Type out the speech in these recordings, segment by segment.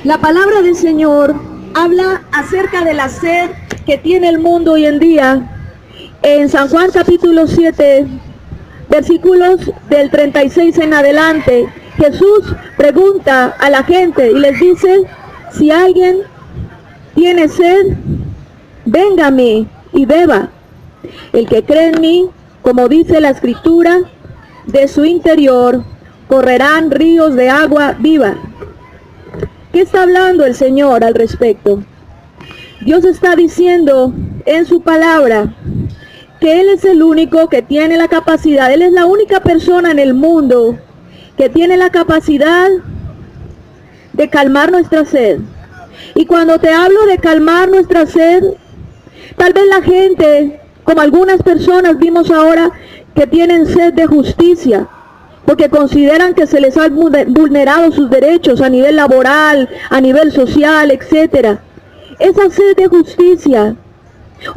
La palabra del Señor habla acerca de la sed que tiene el mundo hoy en día. En San Juan capítulo 7, versículos del 36 en adelante, Jesús pregunta a la gente y les dice: si alguien tiene sed, venga a mí y beba. El que cree en mí, como dice la Escritura, de su interior correrán ríos de agua viva. ¿Qué está hablando el Señor al respecto? Dios está diciendo en su palabra que Él es el único que tiene la capacidad, Él es la única persona en el mundo que tiene la capacidad de calmar nuestra sed. Y cuando te hablo de calmar nuestra sed, tal vez la gente, como algunas personas vimos ahora, que tienen sed de justicia, porque consideran que se les han vulnerado sus derechos a nivel laboral, a nivel social, etcétera. Esa sed de justicia.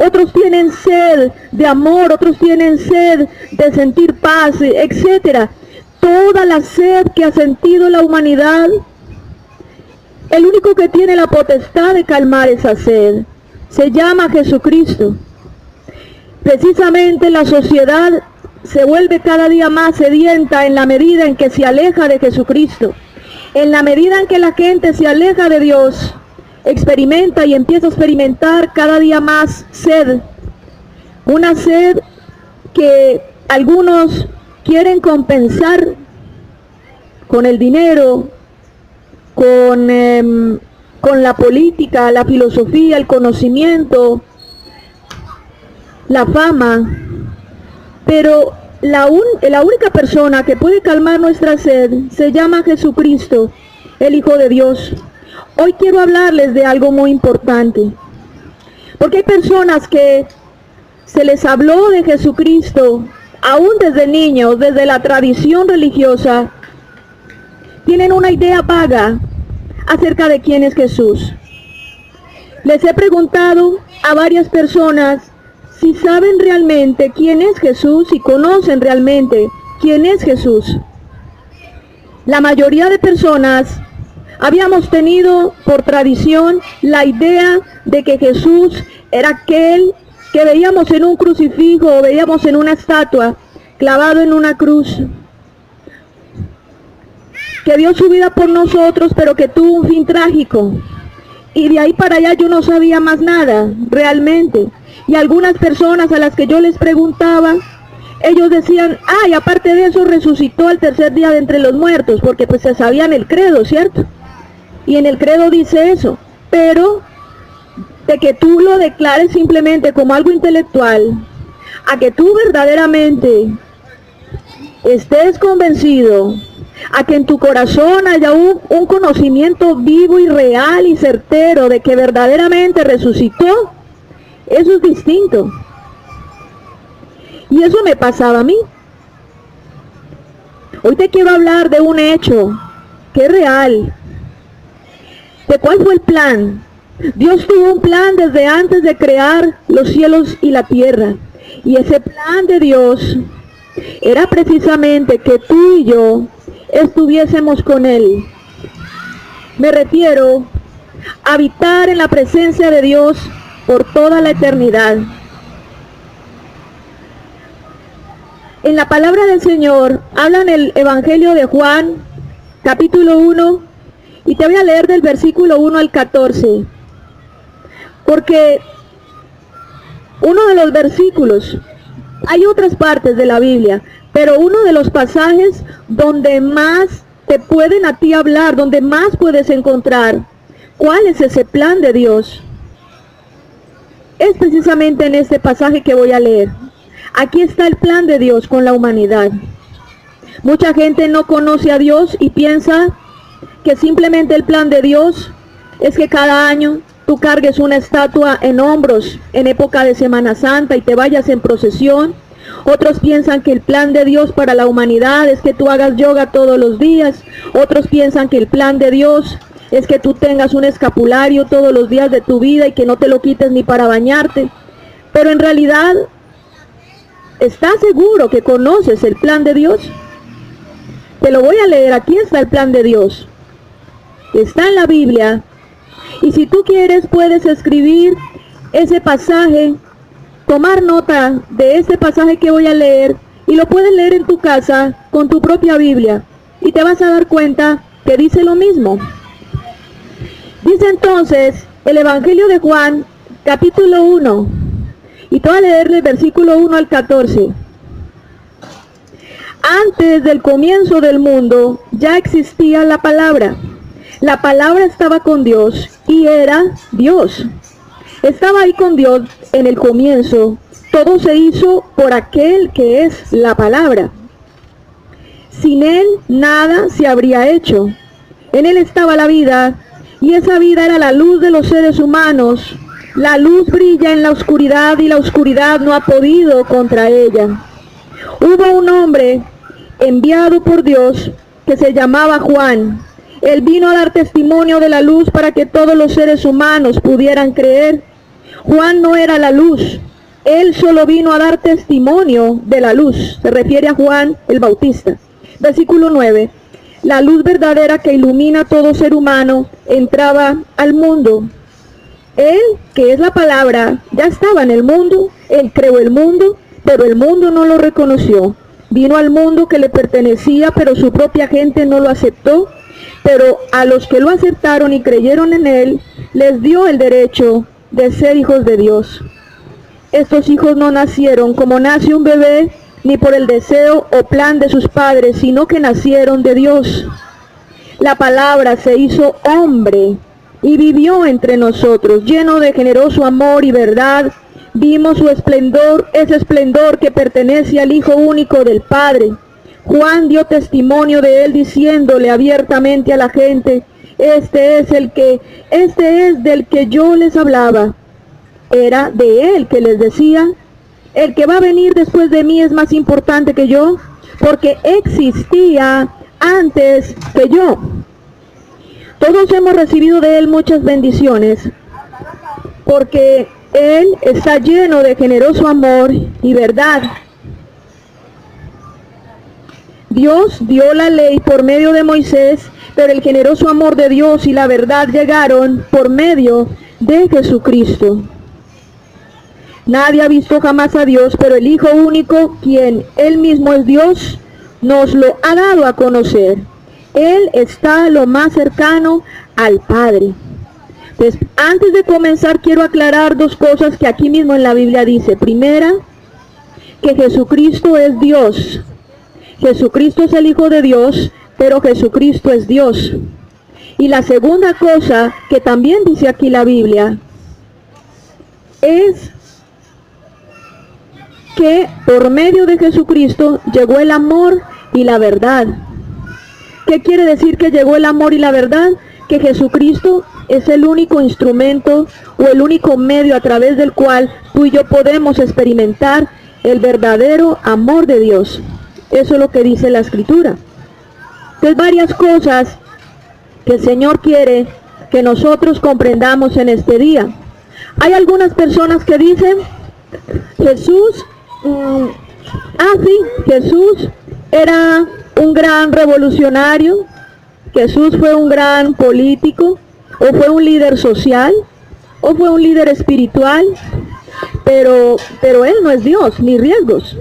Otros tienen sed de amor, otros tienen sed de sentir paz, etcétera. Toda la sed que ha sentido la humanidad, el único que tiene la potestad de calmar esa sed se llama Jesucristo. Precisamente la sociedad se vuelve cada día más sedienta en la medida en que se aleja de Jesucristo. En la medida en que la gente se aleja de Dios, experimenta y empieza a experimentar cada día más sed. Una sed que algunos quieren compensar con el dinero, con la política, la filosofía, el conocimiento, la fama. Pero la única persona que puede calmar nuestra sed se llama Jesucristo, el Hijo de Dios. Hoy quiero hablarles de algo muy importante, porque hay personas que se les habló de Jesucristo, aún desde niños, desde la tradición religiosa, tienen una idea vaga acerca de quién es Jesús. Les he preguntado a varias personas si saben realmente quién es Jesús y conocen realmente quién es Jesús. La mayoría de personas habíamos tenido por tradición la idea de que Jesús era aquel que veíamos en un crucifijo o veíamos en una estatua, clavado en una cruz, que dio su vida por nosotros, pero que tuvo un fin trágico. Y de ahí para allá yo no sabía más nada, realmente. Y algunas personas a las que yo les preguntaba, ellos decían: ay, aparte de eso resucitó al tercer día de entre los muertos, porque pues se sabían el credo, ¿cierto? Y en el credo dice eso, pero de que tú lo declares simplemente como algo intelectual, a que tú verdaderamente estés convencido, a que en tu corazón haya un conocimiento vivo y real y certero de que verdaderamente resucitó, eso es distinto. Y eso me pasaba a mí. Hoy te quiero hablar de un hecho que es real. ¿De cuál fue el plan? Dios tuvo un plan desde antes de crear los cielos y la tierra. Y ese plan de Dios era precisamente que tú y yo estuviésemos con Él. Me refiero a habitar en la presencia de Dios por toda la eternidad. En la palabra del Señor habla en el Evangelio de Juan, capítulo 1, y te voy a leer del versículo 1 al 14, porque uno de los versículos, hay otras partes de la Biblia, pero uno de los pasajes donde más te pueden a ti hablar, donde más puedes encontrar cuál es ese plan de Dios, es precisamente en este pasaje que voy a leer. Aquí está el plan de Dios con la humanidad. Mucha gente no conoce a Dios y piensa que simplemente el plan de Dios es que cada año tú cargues una estatua en hombros en época de Semana Santa y te vayas en procesión. Otros piensan que el plan de Dios para la humanidad es que tú hagas yoga todos los días. Otros piensan que el plan de Dios es que tú tengas un escapulario todos los días de tu vida y que no te lo quites ni para bañarte. Pero en realidad, ¿estás seguro que conoces el plan de Dios? Te lo voy a leer, aquí está el plan de Dios. está en la Biblia. Y si tú quieres, puedes escribir ese pasaje, tomar nota de ese pasaje que voy a leer, y lo puedes leer en tu casa con tu propia Biblia, y te vas a dar cuenta que dice lo mismo. Dice entonces el Evangelio de Juan, capítulo 1, y te voy a leerle el versículo 1 al 14. Antes del comienzo del mundo ya existía la palabra. La palabra estaba con Dios y era Dios. Estaba ahí con Dios en el comienzo. Todo se hizo por aquel que es la palabra. Sin él nada se habría hecho. En él estaba la vida, y esa vida era la luz de los seres humanos. La luz brilla en la oscuridad, y la oscuridad no ha podido contra ella. Hubo un hombre enviado por Dios que se llamaba Juan. Él vino a dar testimonio de la luz para que todos los seres humanos pudieran creer. Juan no era la luz, él solo vino a dar testimonio de la luz. Se refiere a Juan el Bautista. Versículo 9. La luz verdadera que ilumina a todo ser humano entraba al mundo. Él, que es la palabra, ya estaba en el mundo, él creó el mundo, pero el mundo no lo reconoció. Vino al mundo que le pertenecía, pero su propia gente no lo aceptó. Pero a los que lo aceptaron y creyeron en él, les dio el derecho de ser hijos de Dios. Estos hijos no nacieron como nace un bebé, ni por el deseo o plan de sus padres, sino que nacieron de Dios. La palabra se hizo hombre y vivió entre nosotros, lleno de generoso amor y verdad. Vimos su esplendor, ese esplendor que pertenece al Hijo único del Padre. Juan dio testimonio de él diciéndole abiertamente a la gente, este es del que yo les hablaba. Era de él que les decía, el que va a venir después de mí es más importante que yo, porque existía antes que yo. Todos hemos recibido de él muchas bendiciones, porque él está lleno de generoso amor y verdad. Dios dio la ley por medio de Moisés, pero el generoso amor de Dios y la verdad llegaron por medio de Jesucristo. Nadie ha visto jamás a Dios, pero el Hijo único, quien Él mismo es Dios, nos lo ha dado a conocer. Él está lo más cercano al Padre. Entonces, antes de comenzar, quiero aclarar dos cosas que aquí mismo en la Biblia dice. Primera, que Jesucristo es Dios. Jesucristo es el Hijo de Dios, pero Jesucristo es Dios. Y la segunda cosa que también dice aquí la Biblia es que por medio de Jesucristo llegó el amor y la verdad. ¿Qué quiere decir que llegó el amor y la verdad? Que Jesucristo es el único instrumento o el único medio a través del cual tú y yo podemos experimentar el verdadero amor de Dios. Eso es lo que dice la Escritura. Entonces, varias cosas que el Señor quiere que nosotros comprendamos en este día. Hay algunas personas que dicen, Jesús era un gran revolucionario, Jesús fue un gran político, o fue un líder social, o fue un líder espiritual, pero Él no es Dios, ni riesgos.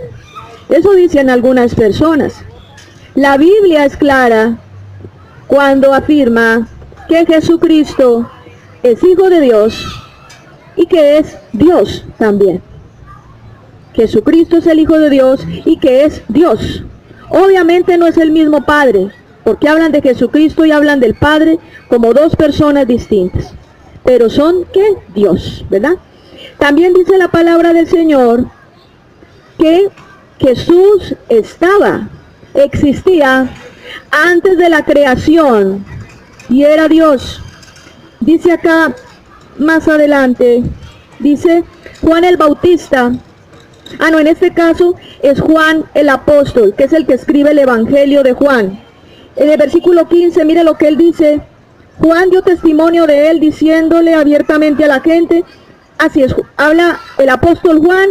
Eso dicen algunas personas. La Biblia es clara cuando afirma que Jesucristo es Hijo de Dios y que es Dios también. Jesucristo es el Hijo de Dios y que es Dios. Obviamente no es el mismo Padre, porque hablan de Jesucristo y hablan del Padre como dos personas distintas. Pero son, ¿qué? Dios, ¿verdad? También dice la palabra del Señor que Jesús existía antes de la creación y era Dios. Dice acá más adelante, dice Juan el Bautista, en este caso es Juan el apóstol, que es el que escribe el Evangelio de Juan. En el versículo 15, mire lo que él dice. Juan dio testimonio de él diciéndole abiertamente a la gente. Así es, habla el apóstol Juan,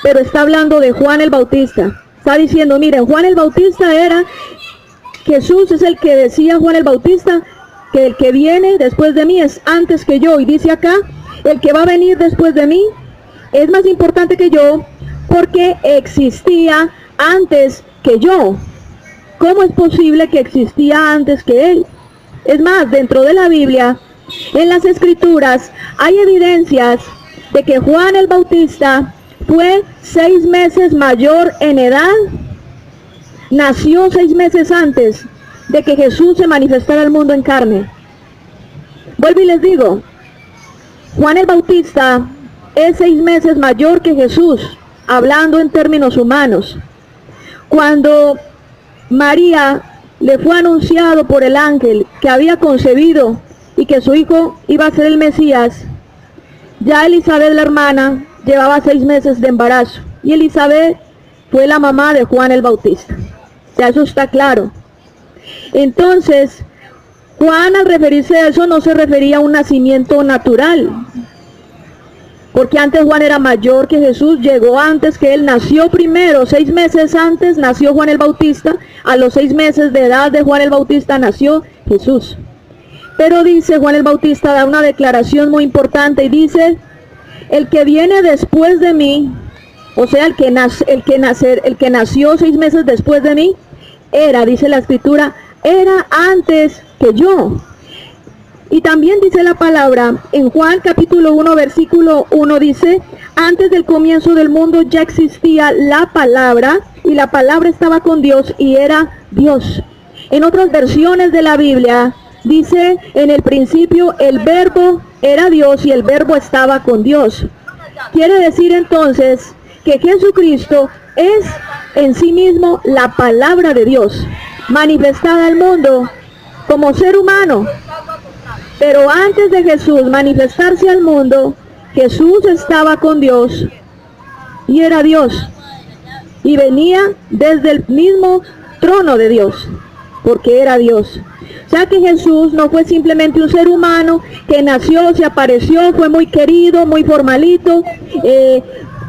pero está hablando de Juan el Bautista. Está diciendo, miren, Juan el Bautista Jesús es el que decía Juan el Bautista, porque el que viene después de mí es antes que yo. Y dice acá, el que va a venir después de mí es más importante que yo porque existía antes que yo. ¿Cómo es posible que existía antes que él? Es más, dentro de la Biblia, en las Escrituras, hay evidencias de que Juan el Bautista fue 6 meses mayor en edad. Nació 6 meses antes de que Jesús se manifestara al mundo en carne. Vuelvo y les digo, Juan el Bautista es 6 meses mayor que Jesús, hablando en términos humanos. Cuando María le fue anunciado por el ángel que había concebido y que su hijo iba a ser el Mesías, ya Elizabeth, la hermana, llevaba 6 meses de embarazo. Y Elizabeth fue la mamá de Juan el Bautista. Ya eso está claro. Entonces, Juan al referirse a eso no se refería a un nacimiento natural. Porque antes Juan era mayor que Jesús, llegó antes que él, nació primero, 6 meses antes nació Juan el Bautista, a los 6 meses de edad de Juan el Bautista nació Jesús. Pero dice Juan el Bautista, da una declaración muy importante y dice, el que viene después de mí, o sea, el que nació 6 meses después de mí, era, dice la Escritura, era antes que yo. Y también dice la palabra, en Juan capítulo 1, versículo 1 dice, antes del comienzo del mundo ya existía la palabra, y la palabra estaba con Dios y era Dios. En otras versiones de la Biblia, dice, en el principio el verbo era Dios y el verbo estaba con Dios. Quiere decir entonces que Jesucristo es en sí mismo la palabra de Dios, manifestada al mundo como ser humano. Pero antes de Jesús manifestarse al mundo, Jesús estaba con Dios y era Dios. Y venía desde el mismo trono de Dios, porque era Dios. O sea que Jesús no fue simplemente un ser humano que nació, se apareció, fue muy querido, muy formalito,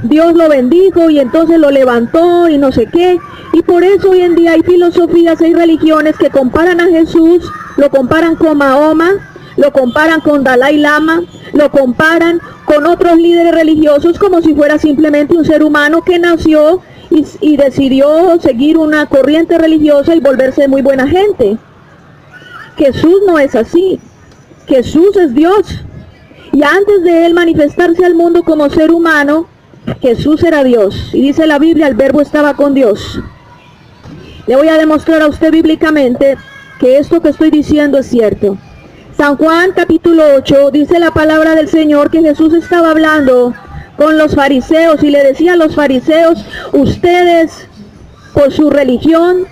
Dios lo bendijo y entonces lo levantó y no sé qué. Y por eso hoy en día hay filosofías, hay religiones que comparan a Jesús, lo comparan con Mahoma, lo comparan con Dalai Lama, lo comparan con otros líderes religiosos como si fuera simplemente un ser humano que nació y decidió seguir una corriente religiosa y volverse muy buena gente. Jesús no es así. Jesús es Dios. Y antes de él manifestarse al mundo como ser humano, Jesús era Dios. Y dice la Biblia, el verbo estaba con Dios. Le voy a demostrar a usted bíblicamente que esto que estoy diciendo es cierto. San Juan capítulo 8 dice la palabra del Señor que Jesús estaba hablando con los fariseos y le decía a los fariseos, ustedes por su religión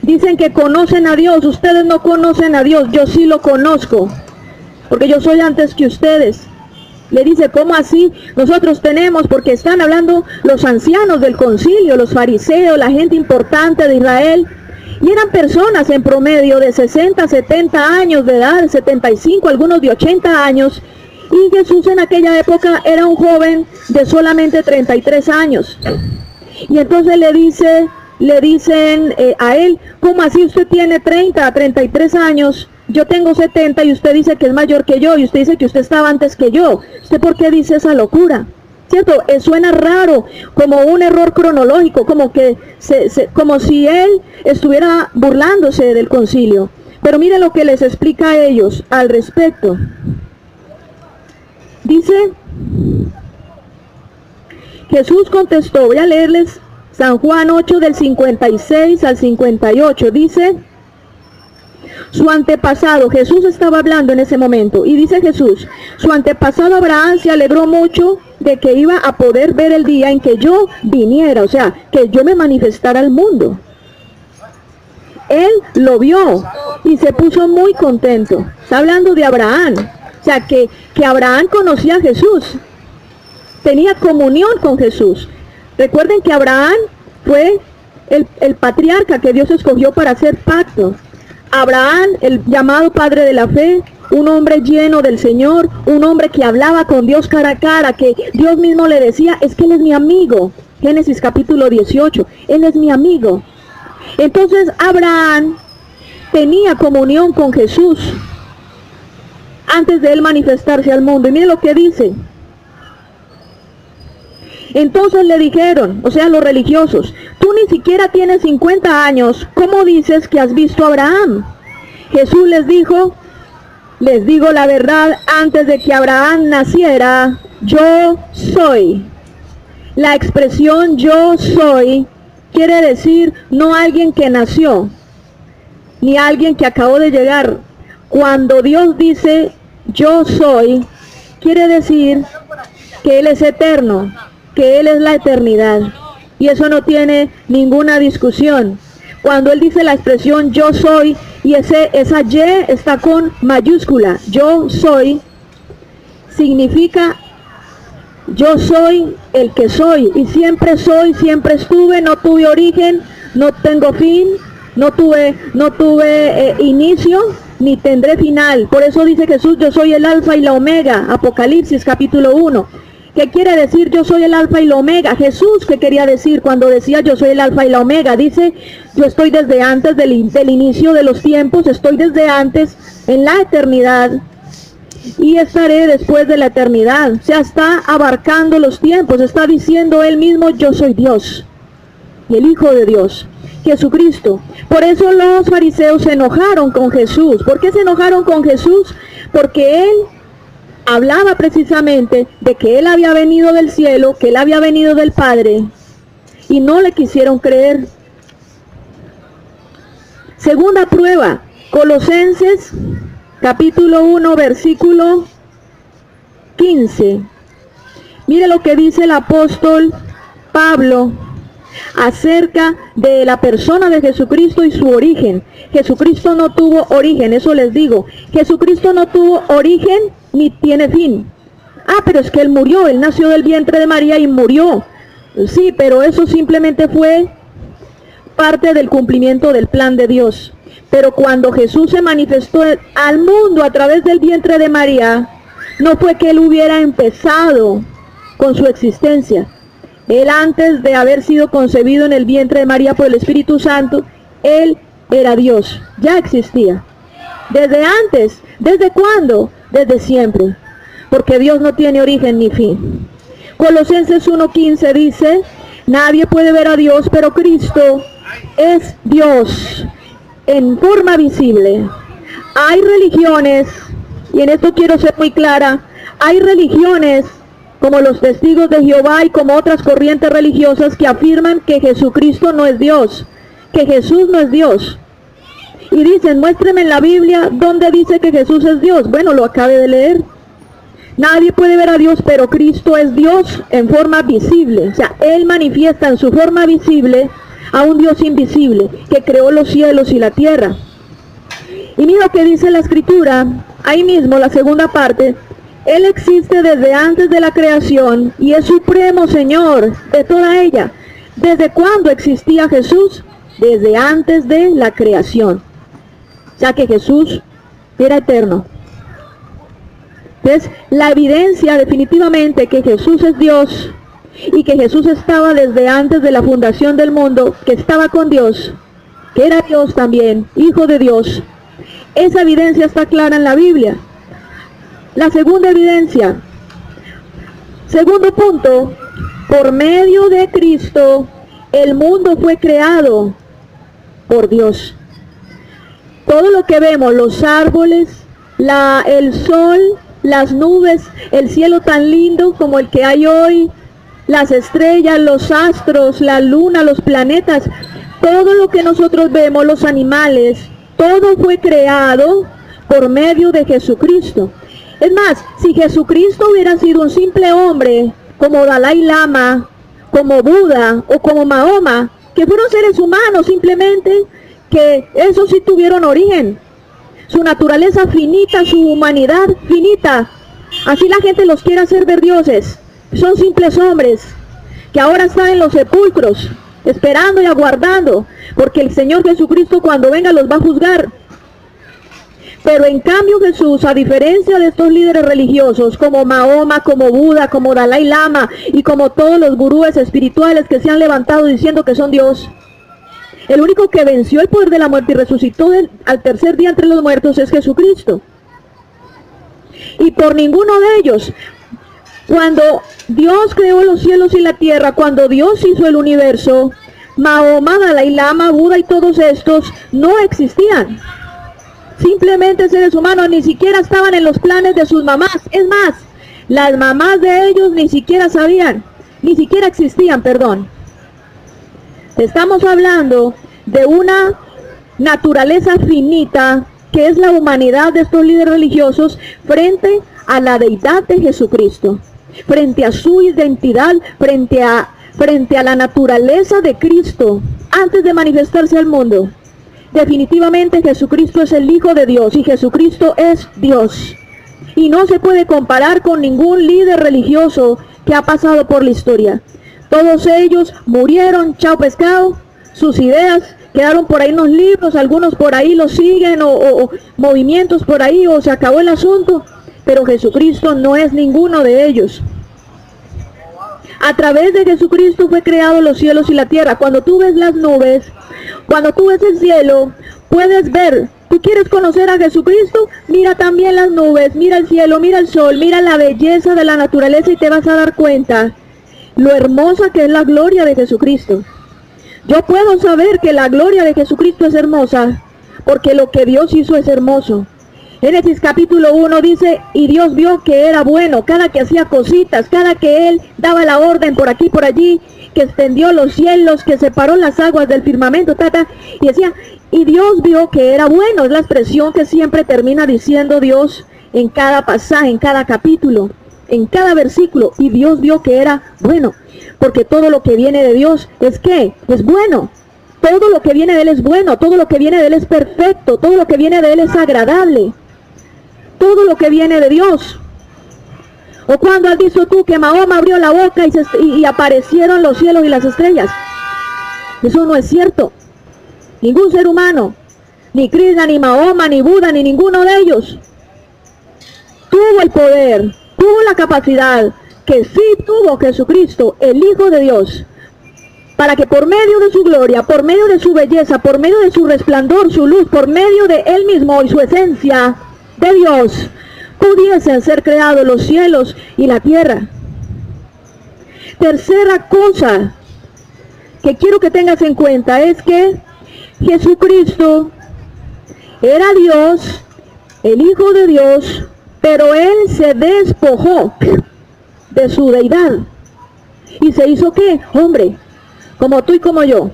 dicen que conocen a Dios, ustedes no conocen a Dios, yo sí lo conozco, porque yo soy antes que ustedes. Le dice, ¿cómo así? Nosotros tenemos, porque están hablando los ancianos del concilio, los fariseos, la gente importante de Israel, y eran personas en promedio de 60, 70 años de edad, 75, algunos de 80 años, y Jesús en aquella época era un joven de solamente 33 años. Y entonces le dicen a él, ¿cómo así usted tiene 30, 33 años? Yo tengo 70 y usted dice que es mayor que yo, y usted dice que usted estaba antes que yo. ¿Usted por qué dice esa locura? ¿Cierto? Suena raro, como un error cronológico, como que como si él estuviera burlándose del concilio. Pero mire lo que les explica a ellos al respecto. Dice, Jesús contestó, voy a leerles San Juan 8 del 56 al 58, dice, su antepasado, Jesús estaba hablando en ese momento, y dice Jesús, su antepasado Abraham se alegró mucho de que iba a poder ver el día en que yo viniera, o sea, que yo me manifestara al mundo. Él lo vio y se puso muy contento. Está hablando de Abraham, o sea, que Abraham conocía a Jesús, tenía comunión con Jesús. Recuerden que Abraham fue el patriarca que Dios escogió para hacer pacto. Abraham, el llamado padre de la fe, un hombre lleno del Señor, un hombre que hablaba con Dios cara a cara, que Dios mismo le decía, es que él es mi amigo. Génesis capítulo 18, él es mi amigo. Entonces Abraham tenía comunión con Jesús. antes de él manifestarse al mundo. Y mire lo que dice. Entonces le dijeron, o sea, los religiosos, tú ni siquiera tienes 50 años, ¿cómo dices que has visto a Abraham? Jesús les dijo, les digo la verdad, antes de que Abraham naciera, yo soy. La expresión yo soy quiere decir no alguien que nació, ni alguien que acabó de llegar. Cuando Dios dice yo soy, quiere decir que Él es eterno, que Él es la eternidad. Y eso no tiene ninguna discusión. Cuando Él dice la expresión yo soy, y esa Y está con mayúscula, yo soy, significa yo soy el que soy, y siempre soy, siempre estuve, no tuve origen, no tengo fin, no tuve inicio, ni tendré final. Por eso dice Jesús, yo soy el alfa y la omega, Apocalipsis capítulo 1. ¿Qué quiere decir yo soy el alfa y la omega? Jesús, ¿qué quería decir cuando decía yo soy el alfa y la omega? Dice, yo estoy desde antes del inicio de los tiempos, estoy desde antes en la eternidad y estaré después de la eternidad. O sea, está abarcando los tiempos, está diciendo Él mismo, yo soy Dios y el Hijo de Dios, Jesucristo. Por eso los fariseos se enojaron con Jesús. ¿Por qué se enojaron con Jesús? Porque Él hablaba precisamente de que Él había venido del cielo, que Él había venido del Padre, y no le quisieron creer. Segunda prueba, Colosenses capítulo 1, versículo 15. Mire lo que dice el apóstol Pablo acerca de la persona de Jesucristo y su origen. Jesucristo no tuvo origen, eso les digo. Jesucristo no tuvo origen ni tiene fin. Ah, pero es que Él murió, Él nació del vientre de María y murió. Sí, pero eso simplemente fue parte del cumplimiento del plan de Dios. Pero cuando Jesús se manifestó al mundo a través del vientre de María, no fue que Él hubiera empezado con su existencia. Él, antes de haber sido concebido en el vientre de María por el Espíritu Santo, Él era Dios, ya existía. Desde antes, ¿desde cuándo? Desde siempre, porque Dios no tiene origen ni fin. Colosenses 1:15 dice, nadie puede ver a Dios, pero Cristo es Dios en forma visible. Hay religiones, y en esto quiero ser muy clara, hay religiones como los testigos de Jehová y como otras corrientes religiosas que afirman que Jesucristo no es Dios, que Jesús no es Dios. Y dicen, muéstreme en la Biblia dónde dice que Jesús es Dios. Bueno, lo acabé de leer. Nadie puede ver a Dios, pero Cristo es Dios en forma visible. O sea, Él manifiesta en su forma visible a un Dios invisible que creó los cielos y la tierra. Y mira lo que dice la Escritura, ahí mismo, la segunda parte. Él existe desde antes de la creación y es supremo Señor de toda ella. ¿Desde cuándo existía Jesús? Desde antes de la creación. Ya que Jesús era eterno. Entonces, la evidencia definitivamente que Jesús es Dios y que Jesús estaba desde antes de la fundación del mundo, que estaba con Dios, que era Dios también, Hijo de Dios. Esa evidencia está clara en la Biblia. La segunda evidencia, segundo punto, por medio de Cristo, el mundo fue creado por Dios. Todo lo que vemos, los árboles, el sol, las nubes, el cielo tan lindo como el que hay hoy, las estrellas, los astros, la luna, los planetas, todo lo que nosotros vemos, los animales, todo fue creado por medio de Jesucristo. Es más, si Jesucristo hubiera sido un simple hombre, como Dalai Lama, como Buda o como Mahoma, que fueron seres humanos simplemente, que esos sí tuvieron origen, su naturaleza finita, su humanidad finita, así la gente los quiere hacer ver dioses, son simples hombres, que ahora están en los sepulcros, esperando y aguardando, porque el Señor Jesucristo cuando venga los va a juzgar. Pero en cambio Jesús, a diferencia de estos líderes religiosos como Mahoma, como Buda, como Dalai Lama y como todos los gurúes espirituales que se han levantado diciendo que son Dios, el único que venció el poder de la muerte y resucitó al tercer día entre los muertos es Jesucristo. y por ninguno de ellos. Cuando Dios creó los cielos y la tierra, cuando Dios hizo el universo, Mahoma, Dalai Lama, Buda y todos estos no existían. Simplemente seres humanos, ni siquiera estaban en los planes de sus mamás. Es más, las mamás de ellos ni siquiera sabían, ni siquiera existían, perdón. Estamos hablando de una naturaleza finita que es la humanidad de estos líderes religiosos frente a la deidad de Jesucristo, frente a su identidad, frente a la naturaleza de Cristo antes de manifestarse al mundo. Definitivamente Jesucristo es el Hijo de Dios y Jesucristo es Dios. Y no se puede comparar con ningún líder religioso que ha pasado por la historia. Todos ellos murieron, chao pescado, sus ideas quedaron por ahí en los libros, algunos por ahí los siguen o movimientos por ahí o se acabó el asunto, pero Jesucristo no es ninguno de ellos. A través de Jesucristo fue creado los cielos y la tierra. Cuando tú ves las nubes, cuando tú ves el cielo, puedes ver. ¿Tú quieres conocer a Jesucristo? Mira también las nubes, mira el cielo, mira el sol, mira la belleza de la naturaleza y te vas a dar cuenta lo hermosa que es la gloria de Jesucristo. Yo puedo saber que la gloria de Jesucristo es hermosa porque lo que Dios hizo es hermoso. Génesis capítulo 1 dice, y Dios vio que era bueno, cada que hacía cositas, cada que Él daba la orden por aquí, por allí, que extendió los cielos, que separó las aguas del firmamento, y decía, y Dios vio que era bueno. Es la expresión que siempre termina diciendo Dios en cada pasaje, en cada capítulo, en cada versículo, y Dios vio que era bueno, porque todo lo que viene de Dios es ¿qué? Es bueno. Todo lo que viene de Él es bueno, todo lo que viene de Él es perfecto, todo lo que viene de Él es agradable. Todo lo que viene de Dios. ¿O cuando has visto tú que Mahoma abrió la boca y aparecieron los cielos y las estrellas? Eso no es cierto. Ningún ser humano, ni Krishna, ni Mahoma, ni Buda, ni ninguno de ellos tuvo el poder, tuvo la capacidad que sí tuvo Jesucristo, el Hijo de Dios, para que por medio de su gloria, por medio de su belleza, por medio de su resplandor, su luz, por medio de Él mismo y su esencia de Dios, pudiesen ser creados los cielos y la tierra. Tercera cosa que quiero que tengas en cuenta es que Jesucristo era Dios, el Hijo de Dios, pero Él se despojó de su deidad y se hizo ¿qué? Hombre, como tú y como yo.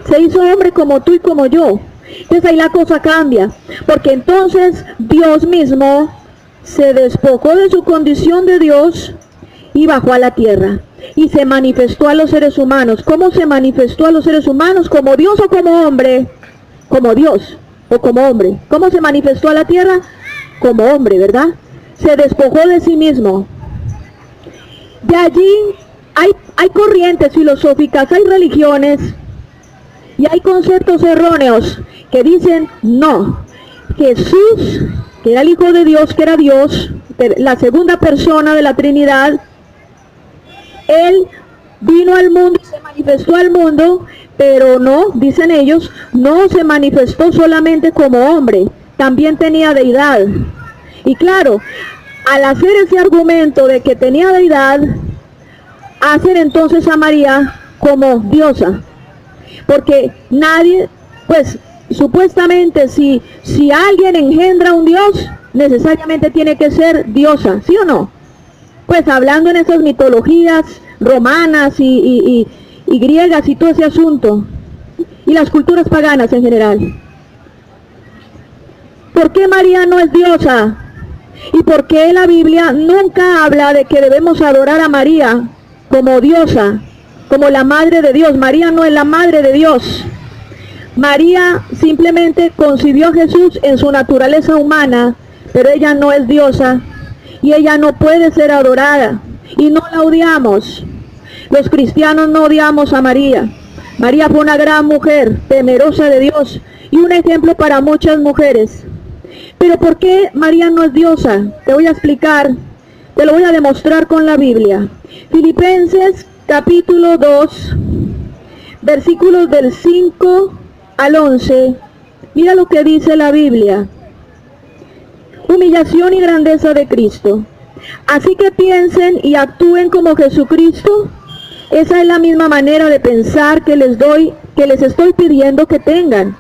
Se hizo hombre como tú y como yo. Entonces ahí la cosa cambia, porque entonces Dios mismo se despojó de su condición de Dios y bajó a la tierra y se manifestó a los seres humanos. ¿Cómo se manifestó a los seres humanos? ¿Como Dios o como hombre? Como Dios o como hombre. ¿Cómo se manifestó a la tierra? Como hombre, ¿verdad? Se despojó de sí mismo. De allí hay corrientes filosóficas, hay religiones y hay conceptos erróneos que dicen, no, Jesús, que era el Hijo de Dios, que era Dios, la segunda persona de la Trinidad, Él vino al mundo y se manifestó al mundo, pero no, dicen ellos, no se manifestó solamente como hombre, también tenía deidad. Y claro, al hacer ese argumento de que tenía deidad, hacen entonces a María como diosa, porque nadie, pues supuestamente si alguien engendra un Dios, necesariamente tiene que ser diosa, ¿sí o no? Pues hablando en esas mitologías romanas y griegas y todo ese asunto, y las culturas paganas en general. ¿Por qué María no es diosa? ¿Y por qué la Biblia nunca habla de que debemos adorar a María como diosa, como la madre de Dios? María no es la madre de Dios. María simplemente concibió a Jesús en su naturaleza humana, pero ella no es diosa y ella no puede ser adorada y no la odiamos. Los cristianos no odiamos a María. María fue una gran mujer, temerosa de Dios y un ejemplo para muchas mujeres. Pero ¿por qué María no es diosa? Te voy a explicar, te lo voy a demostrar con la Biblia. Filipenses capítulo 2, versículos del 5 al 11. Mira lo que dice la Biblia. Un humillación y grandeza de Cristo. Así que piensen y actúen como Jesucristo. Esa es la misma manera de pensar que les estoy pidiendo que tengan.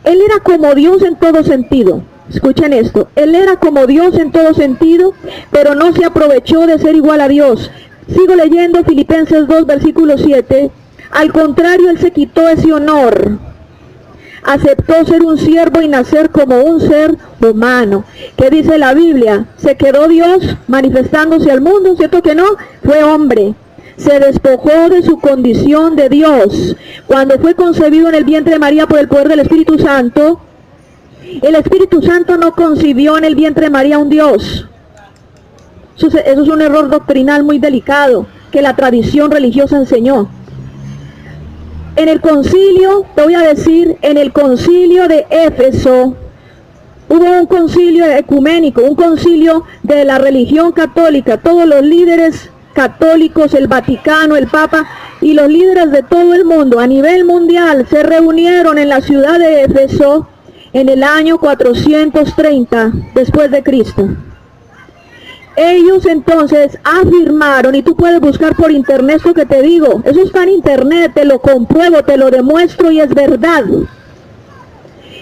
Él era como Dios en todo sentido. Escuchen esto. Él era como Dios en todo sentido, pero no se aprovechó de ser igual a Dios. Sigo leyendo Filipenses 2, versículo 7. Al contrario, Él se quitó ese honor. Aceptó ser un siervo y nacer como un ser humano. ¿Qué dice la Biblia? Se quedó Dios manifestándose al mundo, ¿cierto que no? Fue hombre. Se despojó de su condición de Dios. Cuando fue concebido en el vientre de María por el poder del Espíritu Santo, el Espíritu Santo no concibió en el vientre de María un Dios. Eso es un error doctrinal muy delicado que la tradición religiosa enseñó. En el concilio, te voy a decir, en el concilio de Éfeso, hubo un concilio ecuménico, un concilio de la religión católica. Todos los líderes católicos, el Vaticano, el Papa y los líderes de todo el mundo a nivel mundial se reunieron en la ciudad de Éfeso en el año 430 después de Cristo. Ellos entonces afirmaron, y tú puedes buscar por internet esto que te digo, eso está en internet, te lo compruebo, te lo demuestro y es verdad.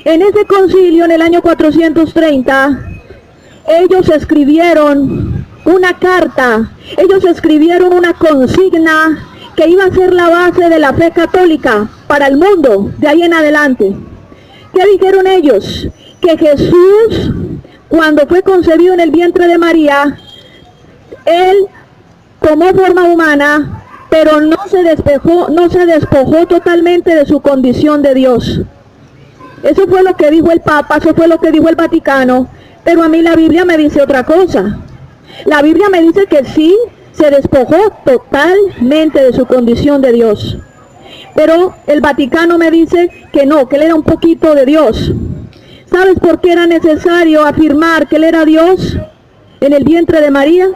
En ese concilio en el año 430, ellos escribieron una carta, ellos escribieron una consigna que iba a ser la base de la fe católica para el mundo de ahí en adelante. ¿Qué dijeron ellos? Que Jesús, cuando fue concebido en el vientre de María, Él tomó forma humana, pero no se despojó totalmente de su condición de Dios. Eso fue lo que dijo el Papa, eso fue lo que dijo el Vaticano, pero a mí la Biblia me dice otra cosa. La Biblia me dice que sí, se despojó totalmente de su condición de Dios. Pero el Vaticano me dice que no, que Él era un poquito de Dios. ¿Sabes por qué era necesario afirmar que Él era Dios en el vientre de María?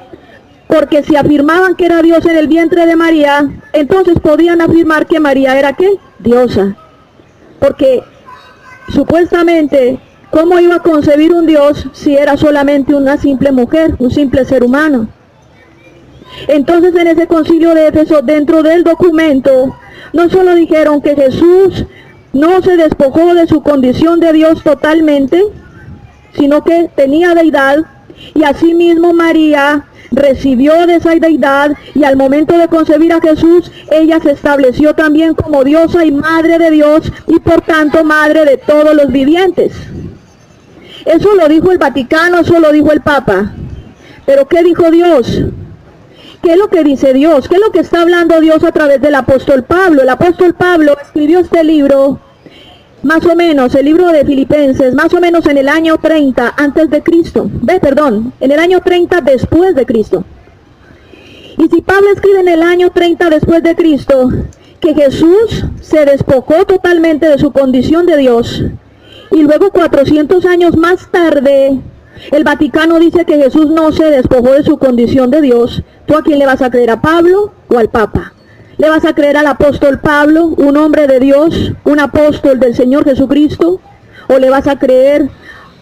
Porque si afirmaban que era Dios en el vientre de María, entonces podían afirmar que María era ¿qué? Diosa. Porque supuestamente, ¿cómo iba a concebir un Dios si era solamente una simple mujer, un simple ser humano? Entonces en ese concilio de Éfeso, dentro del documento, no solo dijeron que Jesús no se despojó de su condición de Dios totalmente, sino que tenía deidad, y asimismo María recibió de esa deidad, y al momento de concebir a Jesús, ella se estableció también como diosa y madre de Dios, y por tanto madre de todos los vivientes. Eso lo dijo el Vaticano, eso lo dijo el Papa. Pero ¿qué dijo Dios? ¿Qué es lo que dice Dios? ¿Qué es lo que está hablando Dios a través del apóstol Pablo? El apóstol Pablo escribió este libro, más o menos, el libro de Filipenses, más o menos en el año 30 antes de Cristo. En el año 30 después de Cristo. Y si Pablo escribe en el año 30 después de Cristo, que Jesús se despojó totalmente de su condición de Dios, y luego 400 años más tarde, el Vaticano dice que Jesús no se despojó de su condición de Dios, ¿tú a quién le vas a creer? ¿A Pablo o al Papa? ¿Le vas a creer al apóstol Pablo, un hombre de Dios, un apóstol del Señor Jesucristo? ¿O le vas a creer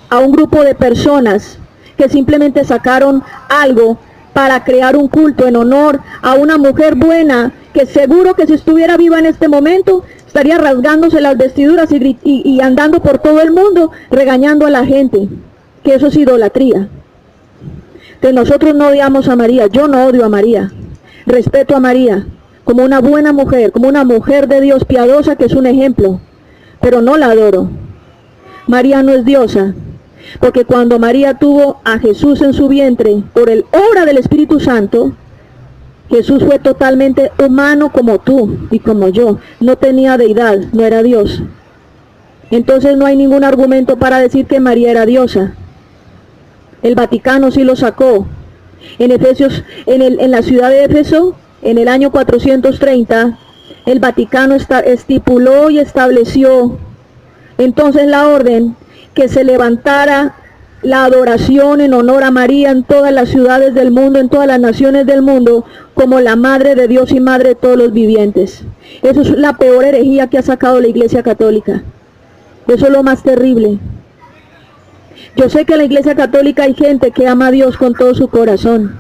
a un grupo de personas que simplemente sacaron algo para crear un culto en honor a una mujer buena, que seguro que si estuviera viva en este momento, estaría rasgándose las vestiduras y andando por todo el mundo, regañando a la gente, que eso es idolatría? Que nosotros no odiamos a María, yo no odio a María, respeto a María, como una buena mujer, como una mujer de Dios piadosa que es un ejemplo, pero no la adoro. María no es diosa, porque cuando María tuvo a Jesús en su vientre, por el obra del Espíritu Santo, Jesús fue totalmente humano como tú y como yo, no tenía deidad, no era Dios. Entonces no hay ningún argumento para decir que María era diosa. El Vaticano sí lo sacó. En Efesios, en la ciudad de Éfeso, en el año 430, el Vaticano estipuló y estableció entonces la orden que se levantara la adoración en honor a María en todas las ciudades del mundo, en todas las naciones del mundo, como la Madre de Dios y Madre de todos los vivientes. Eso es la peor herejía que ha sacado la Iglesia Católica. Eso es lo más terrible. Yo sé que en la Iglesia Católica hay gente que ama a Dios con todo su corazón.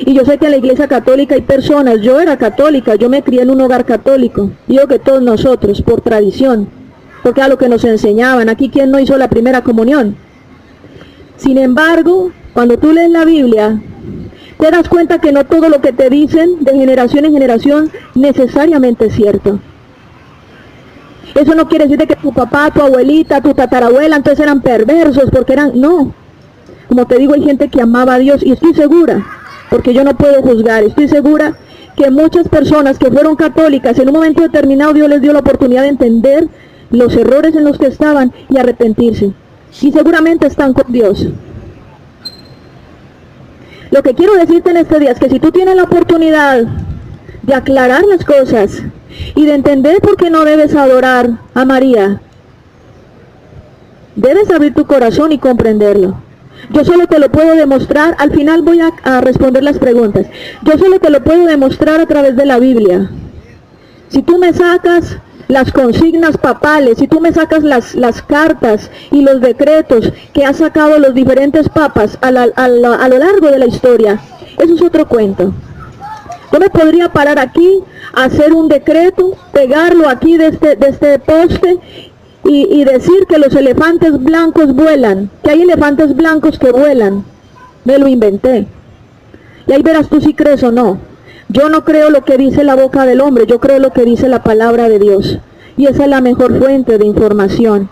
Y yo sé que en la Iglesia Católica hay personas, yo era católica, yo me crié en un hogar católico. Digo que todos nosotros, por tradición, porque era lo que nos enseñaban. Aquí, ¿quién no hizo la primera comunión? Sin embargo, cuando tú lees la Biblia, te das cuenta que no todo lo que te dicen de generación en generación necesariamente es cierto. Eso no quiere decir de que tu papá, tu abuelita, tu tatarabuela entonces eran perversos porque eran, no. Como te digo, hay gente que amaba a Dios y estoy segura, porque yo no puedo juzgar, estoy segura que muchas personas que fueron católicas en un momento determinado Dios les dio la oportunidad de entender los errores en los que estaban y arrepentirse. Y seguramente están con Dios. Lo que quiero decirte en este día es que si tú tienes la oportunidad de aclarar las cosas y de entender por qué no debes adorar a María, debes abrir tu corazón y comprenderlo. Yo solo te lo puedo demostrar, al final voy a responder las preguntas. Yo solo te lo puedo demostrar a través de la Biblia. Si tú me sacas las consignas papales, si tú me sacas las cartas y los decretos que han sacado los diferentes papas a lo largo de la historia, eso es otro cuento. Yo me podría parar aquí, hacer un decreto, pegarlo aquí de este poste y decir que los elefantes blancos vuelan, que hay elefantes blancos que vuelan. Me lo inventé. Y ahí verás tú si crees o no. Yo no creo lo que dice la boca del hombre, yo creo lo que dice la palabra de Dios. Y esa es la mejor fuente de información.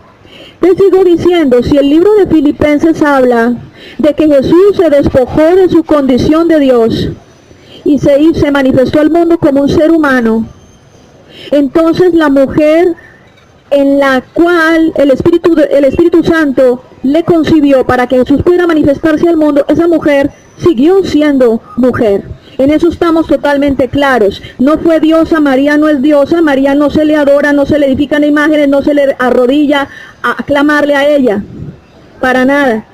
Te sigo diciendo, si el libro de Filipenses habla de que Jesús se despojó de su condición de Dios y se manifestó al mundo como un ser humano, entonces la mujer en la cual el Espíritu Santo le concibió para que Jesús pudiera manifestarse al mundo, esa mujer siguió siendo mujer. En eso estamos totalmente claros. No fue diosa, María no es diosa, María no se le adora, no se le edifican imágenes, no se le arrodilla a clamarle a ella. Para nada.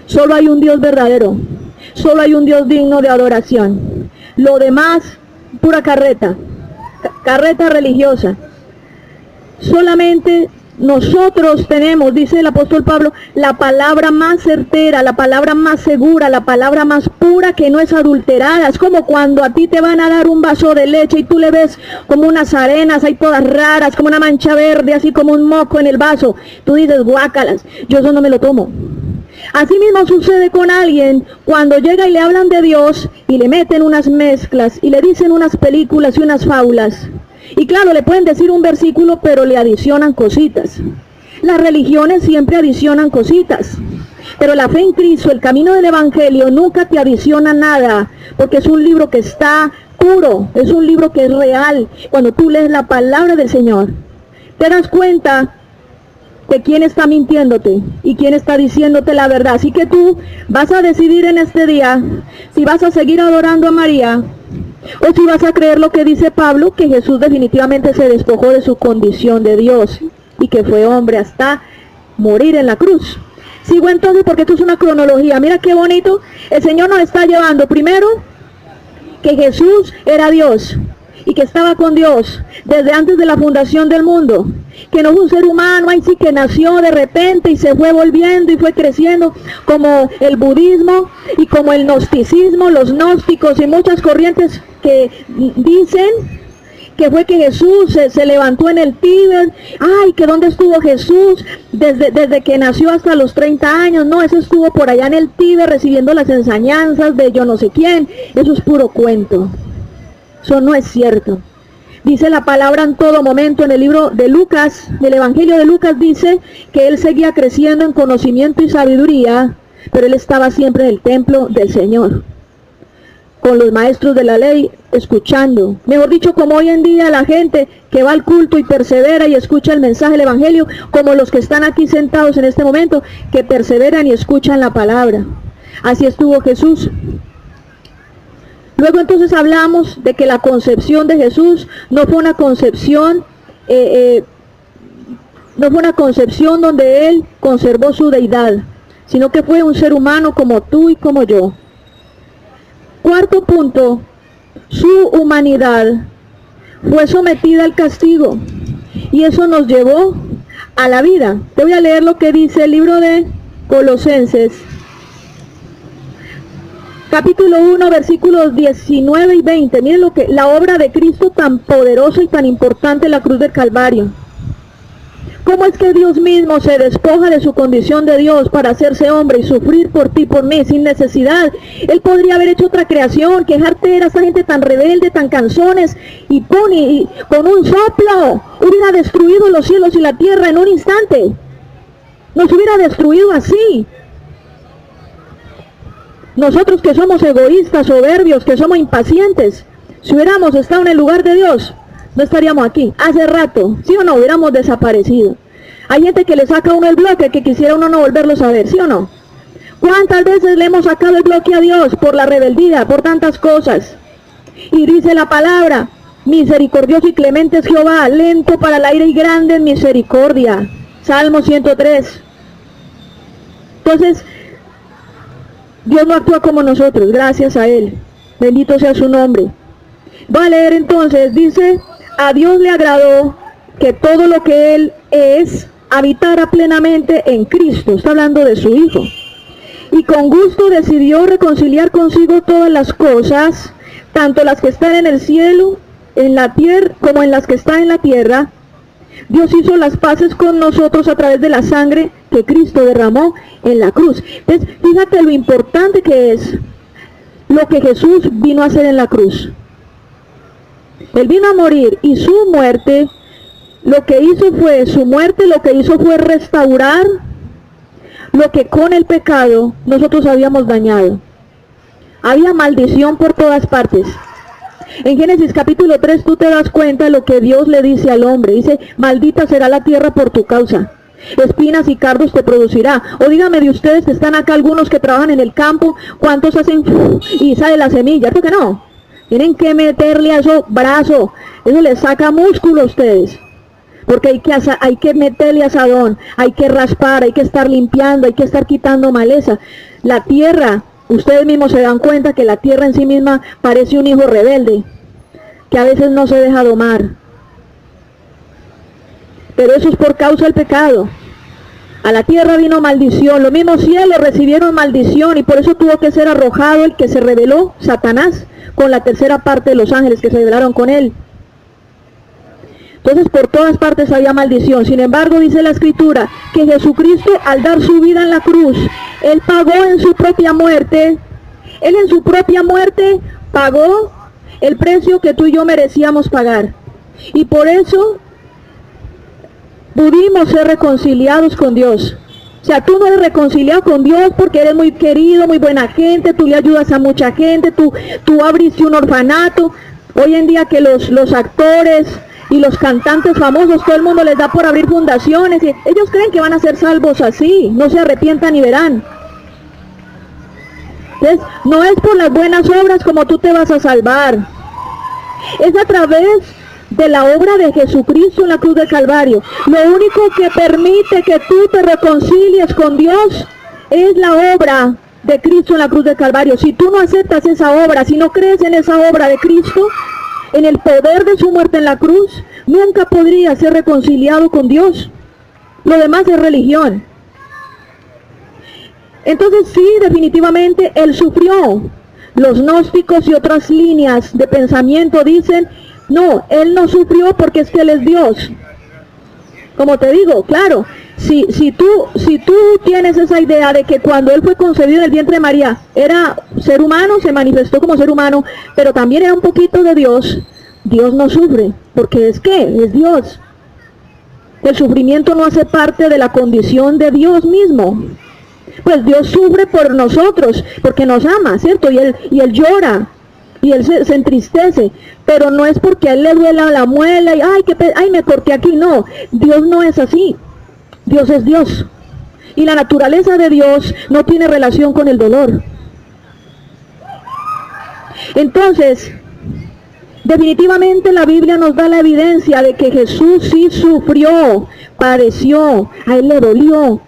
Solo hay un Dios verdadero. Solo hay un Dios digno de adoración. Lo demás, pura carreta. Carreta religiosa. Solamente nosotros tenemos, dice el apóstol Pablo, la palabra más certera, la palabra más segura, la palabra más pura que no es adulterada. Es como cuando a ti te van a dar un vaso de leche y tú le ves como unas arenas ahí todas raras, como una mancha verde, así como un moco en el vaso. Tú dices, guácalas, yo eso no me lo tomo. Así mismo sucede con alguien cuando llega y le hablan de Dios y le meten unas mezclas y le dicen unas películas y unas fábulas. Y claro, le pueden decir un versículo, pero le adicionan cositas. Las religiones siempre adicionan cositas. Pero la fe en Cristo, el camino del Evangelio, nunca te adiciona nada, porque es un libro que está puro, es un libro que es real. Cuando tú lees la palabra del Señor, te das cuenta de quién está mintiéndote y quién está diciéndote la verdad. Así que tú vas a decidir en este día si vas a seguir adorando a María, o si vas a creer lo que dice Pablo, que Jesús definitivamente se despojó de su condición de Dios y que fue hombre hasta morir en la cruz. Sigo entonces porque esto es una cronología. Mira qué bonito. El Señor nos está llevando primero que Jesús era Dios y que estaba con Dios desde antes de la fundación del mundo. Que no fue un ser humano, ahí sí que nació de repente y se fue volviendo y fue creciendo, como el budismo y como el gnosticismo, los gnósticos y muchas corrientes que dicen que fue que Jesús se levantó en el Tíbet. Ay, que dónde estuvo Jesús desde que nació hasta los 30 años. No, eso estuvo por allá en el Tíbet recibiendo las enseñanzas de yo no sé quién. Eso es puro cuento. Eso no es cierto. Dice la palabra en todo momento en el libro de Lucas, del Evangelio de Lucas, dice que él seguía creciendo en conocimiento y sabiduría, pero él estaba siempre en el templo del Señor, con los maestros de la ley, escuchando. Mejor dicho, como hoy en día la gente que va al culto y persevera y escucha el mensaje del Evangelio, como los que están aquí sentados en este momento, que perseveran y escuchan la palabra. Así estuvo Jesús. Luego entonces hablamos de que la concepción de Jesús no fue una concepción, donde Él conservó su deidad, sino que fue un ser humano como tú y como yo. Cuarto punto, su humanidad fue sometida al castigo y eso nos llevó a la vida. Te voy a leer lo que dice el libro de Colosenses, capítulo 1, versículos 19 y 20. Miren lo que la obra de Cristo tan poderosa y tan importante en la cruz del Calvario. ¿Cómo es que Dios mismo se despoja de su condición de Dios para hacerse hombre y sufrir por ti, por mí, sin necesidad? Él podría haber hecho otra creación, quejarte era esa gente tan rebelde, tan canzones, y con un soplo hubiera destruido los cielos y la tierra en un instante. Nos hubiera destruido así. Nosotros que somos egoístas, soberbios, que somos impacientes, si hubiéramos estado en el lugar de Dios, no estaríamos aquí. Hace rato, ¿sí o no? Hubiéramos desaparecido. Hay gente que le saca a uno el bloque, que quisiera uno no volverlos a ver, ¿sí o no? ¿Cuántas veces le hemos sacado el bloque a Dios por la rebeldía, por tantas cosas? Y dice la palabra, misericordioso y clemente es Jehová, lento para el ira y grande en misericordia. Salmo 103. Entonces, Dios no actúa como nosotros, gracias a Él. Bendito sea su nombre. Voy a leer entonces, dice, a Dios le agradó que todo lo que Él es habitara plenamente en Cristo. Está hablando de su Hijo. Y con gusto decidió reconciliar consigo todas las cosas, tanto las que están en el cielo, en la tierra, como en las que están en la tierra. Dios hizo las paces con nosotros a través de la sangre que Cristo derramó en la cruz. Entonces, fíjate lo importante que es lo que Jesús vino a hacer en la cruz. Él vino a morir y su muerte, lo que hizo fue, su muerte lo que hizo fue restaurar lo que con el pecado nosotros habíamos dañado. Había maldición por todas partes. En Génesis capítulo 3 tú te das cuenta de lo que Dios le dice al hombre. Dice, maldita será la tierra por tu causa. Espinas y cardos te producirá. O dígame de ustedes que están acá, algunos que trabajan en el campo, ¿cuántos hacen y sale la semilla? ¿Por qué no? Tienen que meterle a eso brazo. Eso les saca músculo a ustedes. Porque hay que meterle asadón, hay que raspar, hay que estar limpiando, hay que estar quitando maleza. La tierra, ustedes mismos se dan cuenta que la tierra en sí misma parece un hijo rebelde, que a veces no se deja domar. Pero eso es por causa del pecado. A la tierra vino maldición, los mismos cielos recibieron maldición y por eso tuvo que ser arrojado el que se rebeló, Satanás, con la tercera parte de los ángeles que se rebelaron con él. Entonces por todas partes había maldición. Sin embargo, dice la Escritura que Jesucristo, al dar su vida en la cruz, Él pagó en su propia muerte. Él en su propia muerte pagó el precio que tú y yo merecíamos pagar. Y por eso pudimos ser reconciliados con Dios. O sea, tú no eres reconciliado con Dios porque eres muy querido, muy buena gente, tú le ayudas a mucha gente, tú abriste un orfanato. Hoy en día que los actores y los cantantes famosos, todo el mundo les da por abrir fundaciones y ellos creen que van a ser salvos así, no se arrepientan y verán. Entonces, no es por las buenas obras como tú te vas a salvar, es a través de la obra de Jesucristo en la cruz del Calvario. Lo único que permite que tú te reconcilies con Dios es la obra de Cristo en la cruz del Calvario. Si tú no aceptas esa obra, si no crees en esa obra de Cristo, en el poder de su muerte en la cruz, nunca podría ser reconciliado con Dios. Lo demás es religión. Entonces sí, definitivamente Él sufrió. Los gnósticos y otras líneas de pensamiento dicen, no, Él no sufrió porque es que Él es Dios. Como te digo, claro, si tú tienes esa idea de que cuando Él fue concebido en el vientre de María, era ser humano, se manifestó como ser humano, pero también era un poquito de Dios, Dios no sufre, porque es Dios. El sufrimiento no hace parte de la condición de Dios mismo. Pues Dios sufre por nosotros, porque nos ama, ¿cierto? Y Él llora, y Él se entristece, pero no es porque a Él le duela la muela, y ay, me corté aquí, no. Dios no es así. Dios es Dios. Y la naturaleza de Dios no tiene relación con el dolor. Entonces, definitivamente la Biblia nos da la evidencia de que Jesús sí sufrió, padeció, a Él le dolió.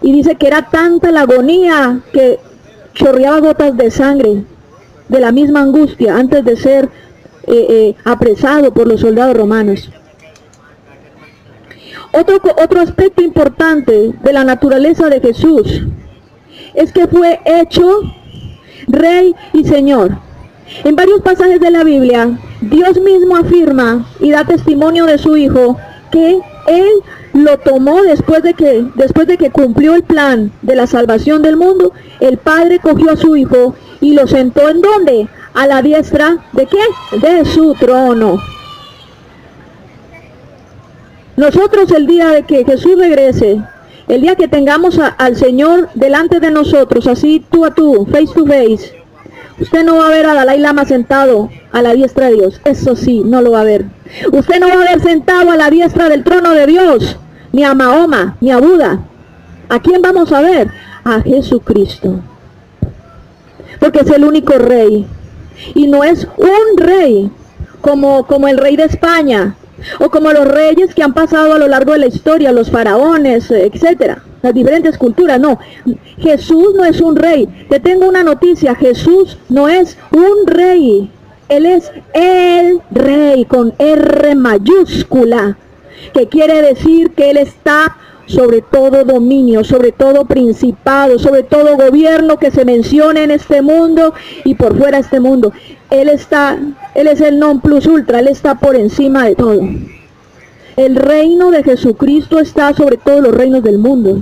Y dice que era tanta la agonía que chorreaba gotas de sangre, de la misma angustia, antes de ser apresado por los soldados romanos. Otro aspecto importante de la naturaleza de Jesús es que fue hecho Rey y Señor. En varios pasajes de la Biblia, Dios mismo afirma y da testimonio de su Hijo que Él lo tomó después de que cumplió el plan de la salvación del mundo. El Padre cogió a su Hijo y lo sentó ¿en dónde? A la diestra ¿de qué? De su trono. Nosotros el día de que Jesús regrese, el día que tengamos al Señor delante de nosotros, así tú a tú, face to face, usted no va a ver a Dalai Lama sentado a la diestra de Dios. Eso sí, no lo va a ver. Usted no va a ver sentado a la diestra del trono de Dios, ni a Mahoma, ni a Buda. ¿A quién vamos a ver? A Jesucristo. Porque es el único rey. Y no es un rey como el rey de España, o como los reyes que han pasado a lo largo de la historia, los faraones, etcétera, las diferentes culturas. No, Jesús no es un rey. Te tengo una noticia: Jesús no es un rey, Él es el Rey con R mayúscula, que quiere decir que Él está sobre todo dominio, sobre todo principado, sobre todo gobierno que se mencione en este mundo y por fuera de este mundo. Él es el non plus ultra, Él está por encima de todo. El reino de Jesucristo está sobre todos los reinos del mundo.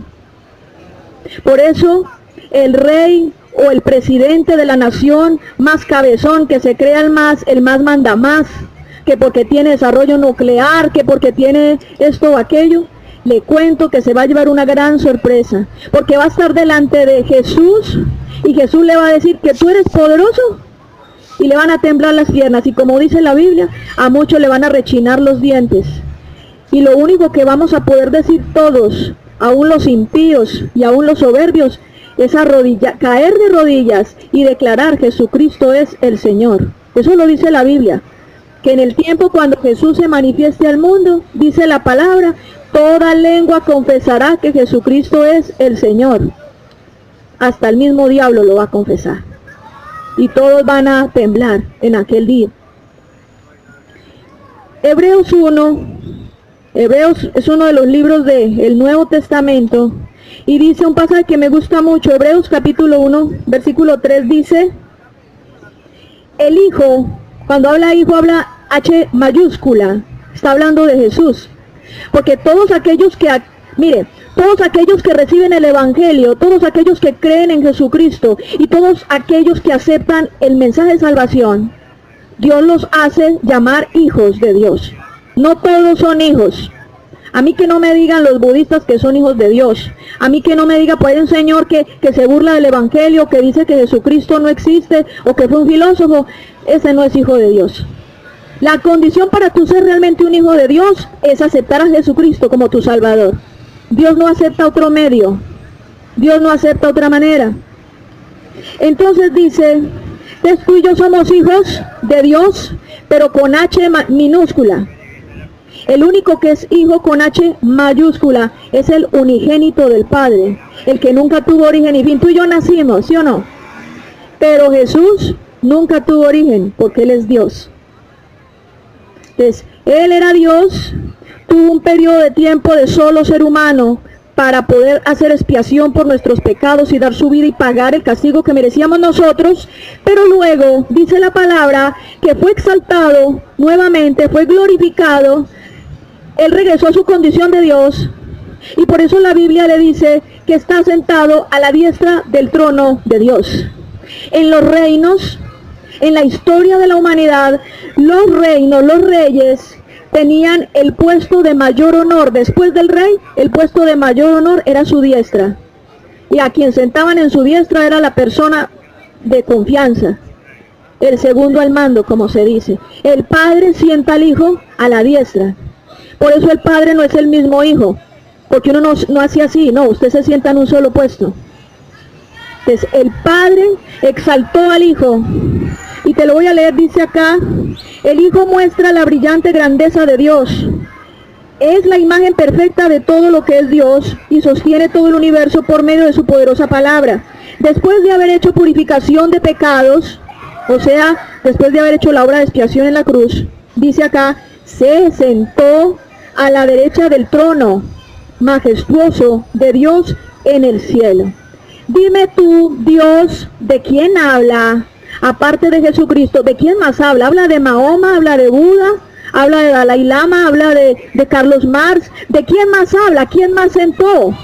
Por eso, el rey o el presidente de la nación más cabezón, que se crea el más manda más, que porque tiene desarrollo nuclear, que porque tiene esto o aquello, le cuento que se va a llevar una gran sorpresa, porque va a estar delante de Jesús y Jesús le va a decir que tú eres poderoso, y le van a temblar las piernas, y como dice la Biblia, a muchos le van a rechinar los dientes, y lo único que vamos a poder decir todos, aún los impíos y aún los soberbios, es caer de rodillas y declarar: Jesucristo es el Señor. Eso lo dice la Biblia, que en el tiempo cuando Jesús se manifieste al mundo, dice la palabra, toda lengua confesará que Jesucristo es el Señor. Hasta el mismo diablo lo va a confesar. Y todos van a temblar en aquel día. Hebreos 1, Hebreos es uno de los libros del Nuevo Testamento, y dice un pasaje que me gusta mucho. Hebreos capítulo 1, versículo 3 dice: el Hijo, cuando habla Hijo habla H mayúscula, está hablando de Jesús. Porque todos aquellos que, todos aquellos que reciben el Evangelio, todos aquellos que creen en Jesucristo y todos aquellos que aceptan el mensaje de salvación, Dios los hace llamar hijos de Dios. No todos son hijos. A mí que no me digan los budistas que son hijos de Dios. A mí que no me diga, pues hay un señor que se burla del Evangelio, que dice que Jesucristo no existe o que fue un filósofo. Ese no es hijo de Dios. La condición para tú ser realmente un hijo de Dios es aceptar a Jesucristo como tu Salvador. Dios no acepta otro medio. Dios no acepta otra manera. Entonces dice, tú y yo somos hijos de Dios, pero con H minúscula. El único que es hijo con H mayúscula es el unigénito del Padre, el que nunca tuvo origen y fin. Tú y yo nacimos, ¿sí o no? Pero Jesús nunca tuvo origen, porque Él es Dios. Entonces, Él era Dios, tuvo un periodo de tiempo de solo ser humano para poder hacer expiación por nuestros pecados y dar su vida y pagar el castigo que merecíamos nosotros, pero luego dice la palabra que fue exaltado nuevamente, fue glorificado. Él regresó a su condición de Dios, y por eso la Biblia le dice que está sentado a la diestra del trono de Dios. En los reinos, en la historia de la humanidad, los reinos, los reyes, tenían el puesto de mayor honor. Después del rey, el puesto de mayor honor era su diestra. Y a quien sentaban en su diestra era la persona de confianza, el segundo al mando, como se dice. El padre sienta al hijo a la diestra. Por eso el padre no es el mismo hijo, porque uno no hace así, no, usted se sienta en un solo puesto. Entonces el padre exaltó al hijo, y te lo voy a leer, dice acá: el hijo muestra la brillante grandeza de Dios, es la imagen perfecta de todo lo que es Dios, y sostiene todo el universo por medio de su poderosa palabra. Después de haber hecho purificación de pecados, o sea, después de haber hecho la obra de expiación en la cruz, dice acá, se sentó a la derecha del trono majestuoso de Dios en el cielo. Dime tú, Dios, ¿de quién habla? Aparte de Jesucristo, ¿de quién más habla? ¿Habla de Mahoma? ¿Habla de Buda? ¿Habla de Dalai Lama? ¿Habla de Carlos Marx? ¿De quién más habla? ¿Quién más sentó?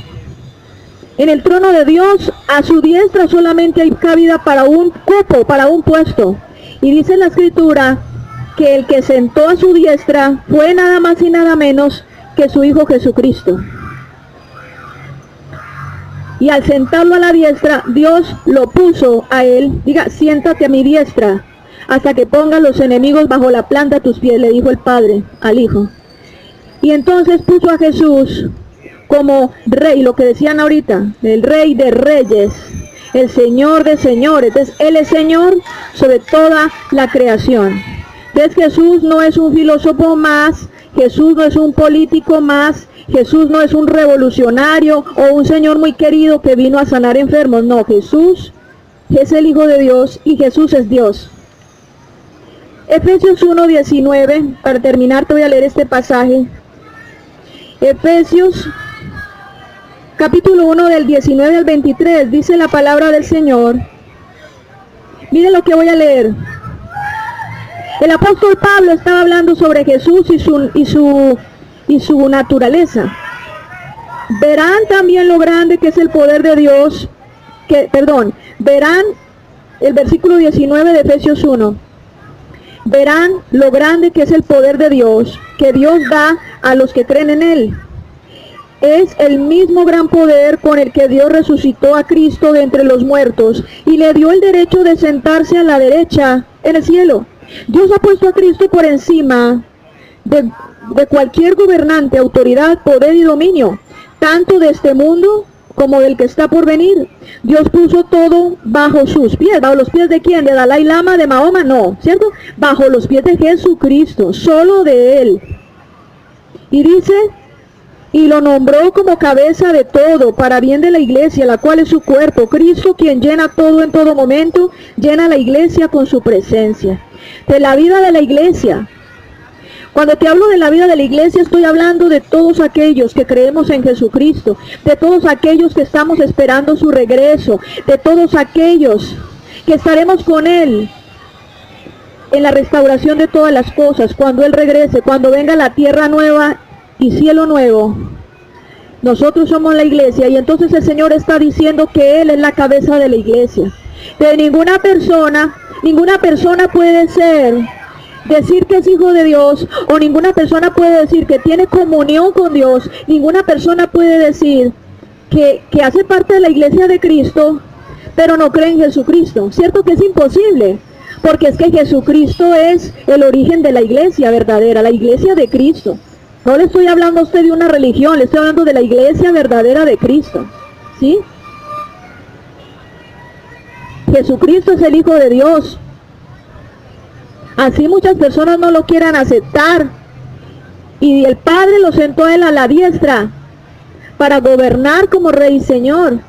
En el trono de Dios, a su diestra solamente hay cabida para un cupo, para un puesto. Y dice la Escritura que el que sentó a su diestra fue nada más y nada menos que su Hijo Jesucristo. Y al sentarlo a la diestra, Dios lo puso a él. Diga, siéntate a mi diestra, hasta que ponga los enemigos bajo la planta de tus pies, le dijo el Padre al Hijo. Y entonces puso a Jesús como rey, lo que decían ahorita, el rey de reyes, el señor de señores. Entonces, él es Señor sobre toda la creación. Entonces, Jesús no es un filósofo más, Jesús no es un político más, Jesús no es un revolucionario o un señor muy querido que vino a sanar enfermos. No, Jesús es el Hijo de Dios y Jesús es Dios. Efesios 1:19, para terminar te voy a leer este pasaje. Efesios capítulo 1 del 19 al 23, dice la palabra del Señor. Miren lo que voy a leer. El apóstol Pablo estaba hablando sobre Jesús y su naturaleza. Verán también lo grande que es el poder de Dios, verán el versículo 19 de Efesios 1. Verán lo grande que es el poder de Dios, que Dios da a los que creen en Él. Es el mismo gran poder con el que Dios resucitó a Cristo de entre los muertos y le dio el derecho de sentarse a la derecha en el cielo. Dios ha puesto a Cristo por encima de cualquier gobernante, autoridad, poder y dominio, tanto de este mundo como del que está por venir. Dios puso todo bajo sus pies. ¿Bajo los pies de quién? ¿De Dalai Lama? ¿De Mahoma? No, ¿cierto? Bajo los pies de Jesucristo, solo de Él. Y dice, y lo nombró como cabeza de todo, para bien de la iglesia, la cual es su cuerpo. Cristo, quien llena todo en todo momento, llena la iglesia con su presencia. De la vida de la iglesia. Cuando te hablo de la vida de la iglesia, estoy hablando de todos aquellos que creemos en Jesucristo, de todos aquellos que estamos esperando su regreso, de todos aquellos que estaremos con Él en la restauración de todas las cosas, cuando Él regrese, cuando venga la tierra nueva y cielo nuevo. Nosotros somos la iglesia y entonces el Señor está diciendo que Él es la cabeza de la iglesia. De ninguna persona puede decir que es hijo de Dios, o ninguna persona puede decir que tiene comunión con Dios, ninguna persona puede decir que hace parte de la iglesia de Cristo, pero no cree en Jesucristo. Cierto que es imposible, porque es que Jesucristo es el origen de la iglesia verdadera, la iglesia de Cristo. No le estoy hablando a usted de una religión, le estoy hablando de la iglesia verdadera de Cristo, ¿sí? Jesucristo es el Hijo de Dios. Así muchas personas no lo quieran aceptar. Y el Padre lo sentó a Él a la diestra para gobernar como Rey y Señor.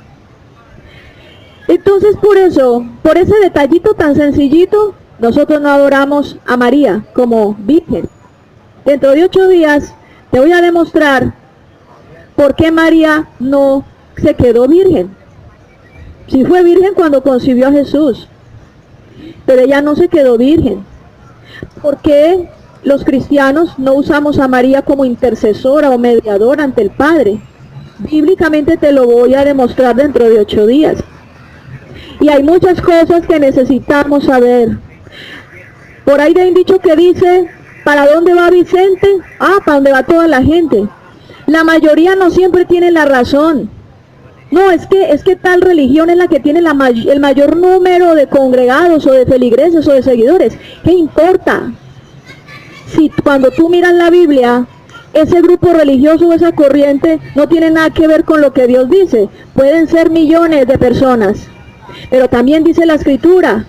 Entonces por eso, por ese detallito tan sencillito, nosotros no adoramos a María como Virgen. Dentro de 8 días te voy a demostrar por qué María no se quedó virgen. Sí fue virgen cuando concibió a Jesús, pero ella no se quedó virgen. ¿Por qué los cristianos no usamos a María como intercesora o mediadora ante el Padre? Bíblicamente te lo voy a demostrar dentro de 8 días. Y hay muchas cosas que necesitamos saber. Por ahí hay un dicho que dice, ¿para dónde va Vicente? Para dónde va toda la gente. La mayoría no siempre tiene la razón. No, es que tal religión es la que tiene el mayor número de congregados o de feligreses o de seguidores. ¿Qué importa? Si cuando tú miras la Biblia, ese grupo religioso o esa corriente no tiene nada que ver con lo que Dios dice. Pueden ser millones de personas, pero también dice la Escritura,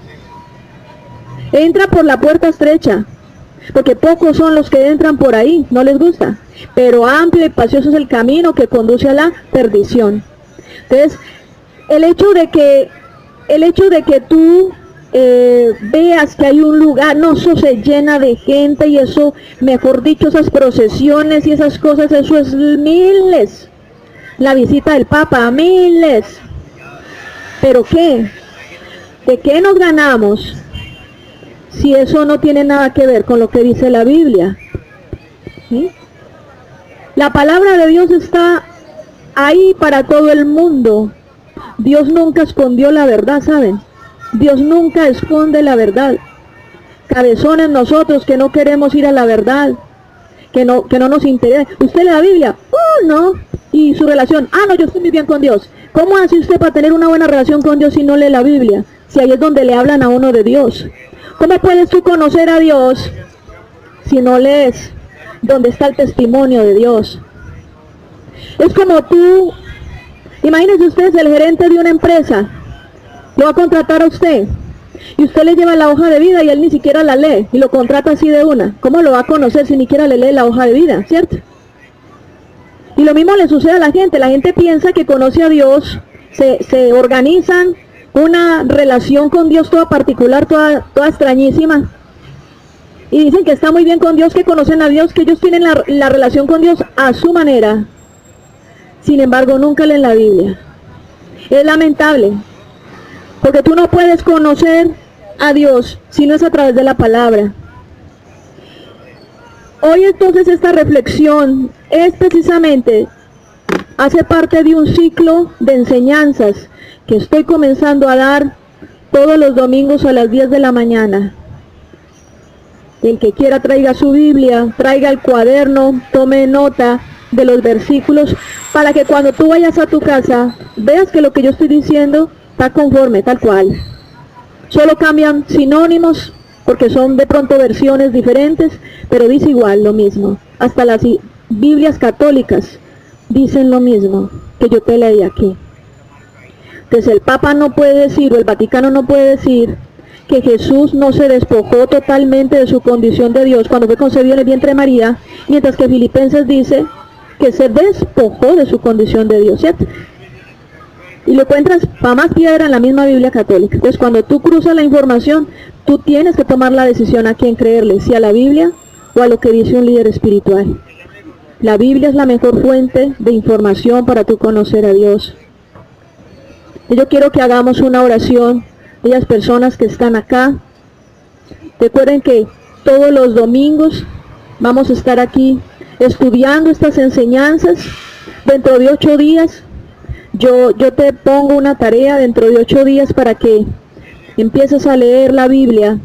entra por la puerta estrecha, porque pocos son los que entran por ahí, no les gusta, pero amplio y espacioso es el camino que conduce a la perdición. Entonces, el hecho de que tú veas que hay un lugar, no, eso se llena de gente y eso, mejor dicho, esas procesiones y esas cosas, eso es miles. La visita del Papa, miles. ¿Pero qué? ¿De qué nos ganamos si eso no tiene nada que ver con lo que dice la Biblia? ¿Sí? La palabra de Dios está ahí para todo el mundo. Dios nunca escondió la verdad, ¿saben? Dios nunca esconde la verdad. Cabezones nosotros que no queremos ir a la verdad, que no nos interesa. ¿Usted lee la Biblia? No. ¿Y su relación? No, yo estoy muy bien con Dios. ¿Cómo hace usted para tener una buena relación con Dios si no lee la Biblia? Si ahí es donde le hablan a uno de Dios. ¿Cómo puedes tú conocer a Dios si no lees donde está el testimonio de Dios? Es como tú, imagínese usted, el gerente de una empresa, lo va a contratar a usted, y usted le lleva la hoja de vida y él ni siquiera la lee, y lo contrata así de una. ¿Cómo lo va a conocer si ni siquiera le lee la hoja de vida, cierto? Y lo mismo le sucede a la gente piensa que conoce a Dios, se organizan una relación con Dios toda particular, toda extrañísima, y dicen que está muy bien con Dios, que conocen a Dios, que ellos tienen la relación con Dios a su manera. Sin embargo, nunca leen la Biblia. Es lamentable, porque tú no puedes conocer a Dios si no es a través de la palabra. Hoy entonces esta reflexión es precisamente, hace parte de un ciclo de enseñanzas que estoy comenzando a dar todos los domingos a las 10 de la mañana. El que quiera traiga su Biblia, traiga el cuaderno, tome nota de los versículos, para que cuando tú vayas a tu casa, veas que lo que yo estoy diciendo está conforme, tal cual. Solo cambian sinónimos, porque son de pronto versiones diferentes, pero dice igual lo mismo. Hasta las Biblias católicas dicen lo mismo que yo te leí aquí. Entonces el Papa no puede decir, o el Vaticano no puede decir, que Jesús no se despojó totalmente de su condición de Dios cuando fue concebido en el vientre de María, mientras que Filipenses dice que se despojó de su condición de Dios, ¿cierto? Y lo encuentras para más piedra en la misma Biblia católica. Entonces cuando tú cruzas la información, tú tienes que tomar la decisión a quién creerle, si a la Biblia o a lo que dice un líder espiritual. La Biblia es la mejor fuente de información para tú conocer a Dios. Y yo quiero que hagamos una oración, aquellas personas que están acá. Recuerden que todos los domingos vamos a estar aquí estudiando estas enseñanzas. Dentro de 8 días, yo te pongo una tarea dentro de 8 días para que empieces a leer la Biblia.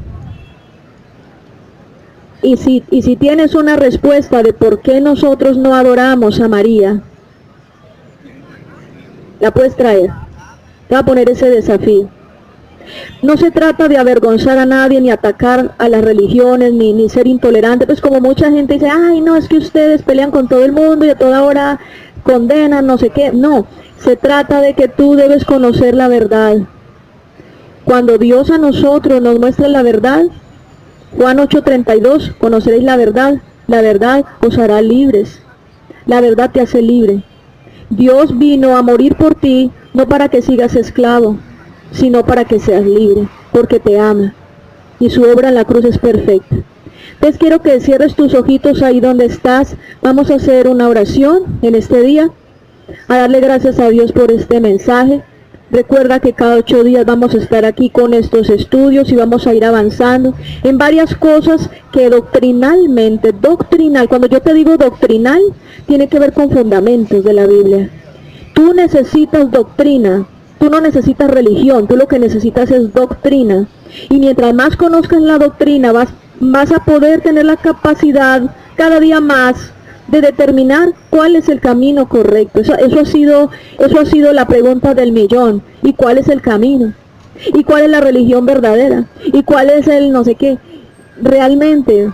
Y si tienes una respuesta de por qué nosotros no adoramos a María, la puedes traer. Te voy a poner ese desafío. No se trata de avergonzar a nadie, ni atacar a las religiones, ni ser intolerante, pues como mucha gente dice, ay no, es que ustedes pelean con todo el mundo y a toda hora condenan, no sé qué. No, se trata de que tú debes conocer la verdad. Cuando Dios a nosotros nos muestra la verdad, Juan 8:32, conoceréis la verdad os hará libres. La verdad te hace libre. Dios vino a morir por ti, no para que sigas esclavo, sino para que seas libre, porque te ama. Y su obra en la cruz es perfecta. Entonces quiero que cierres tus ojitos ahí donde estás. Vamos a hacer una oración en este día, a darle gracias a Dios por este mensaje. Recuerda que cada 8 días vamos a estar aquí con estos estudios y vamos a ir avanzando en varias cosas que doctrinalmente, cuando yo te digo doctrinal, tiene que ver con fundamentos de la Biblia. Tú necesitas doctrina, tú no necesitas religión, tú lo que necesitas es doctrina. Y mientras más conozcas la doctrina, vas a poder tener la capacidad cada día más de determinar cuál es el camino correcto. Eso ha sido la pregunta del millón. ¿Y cuál es el camino? ¿Y cuál es la religión verdadera? ¿Y cuál es el no sé qué? Realmente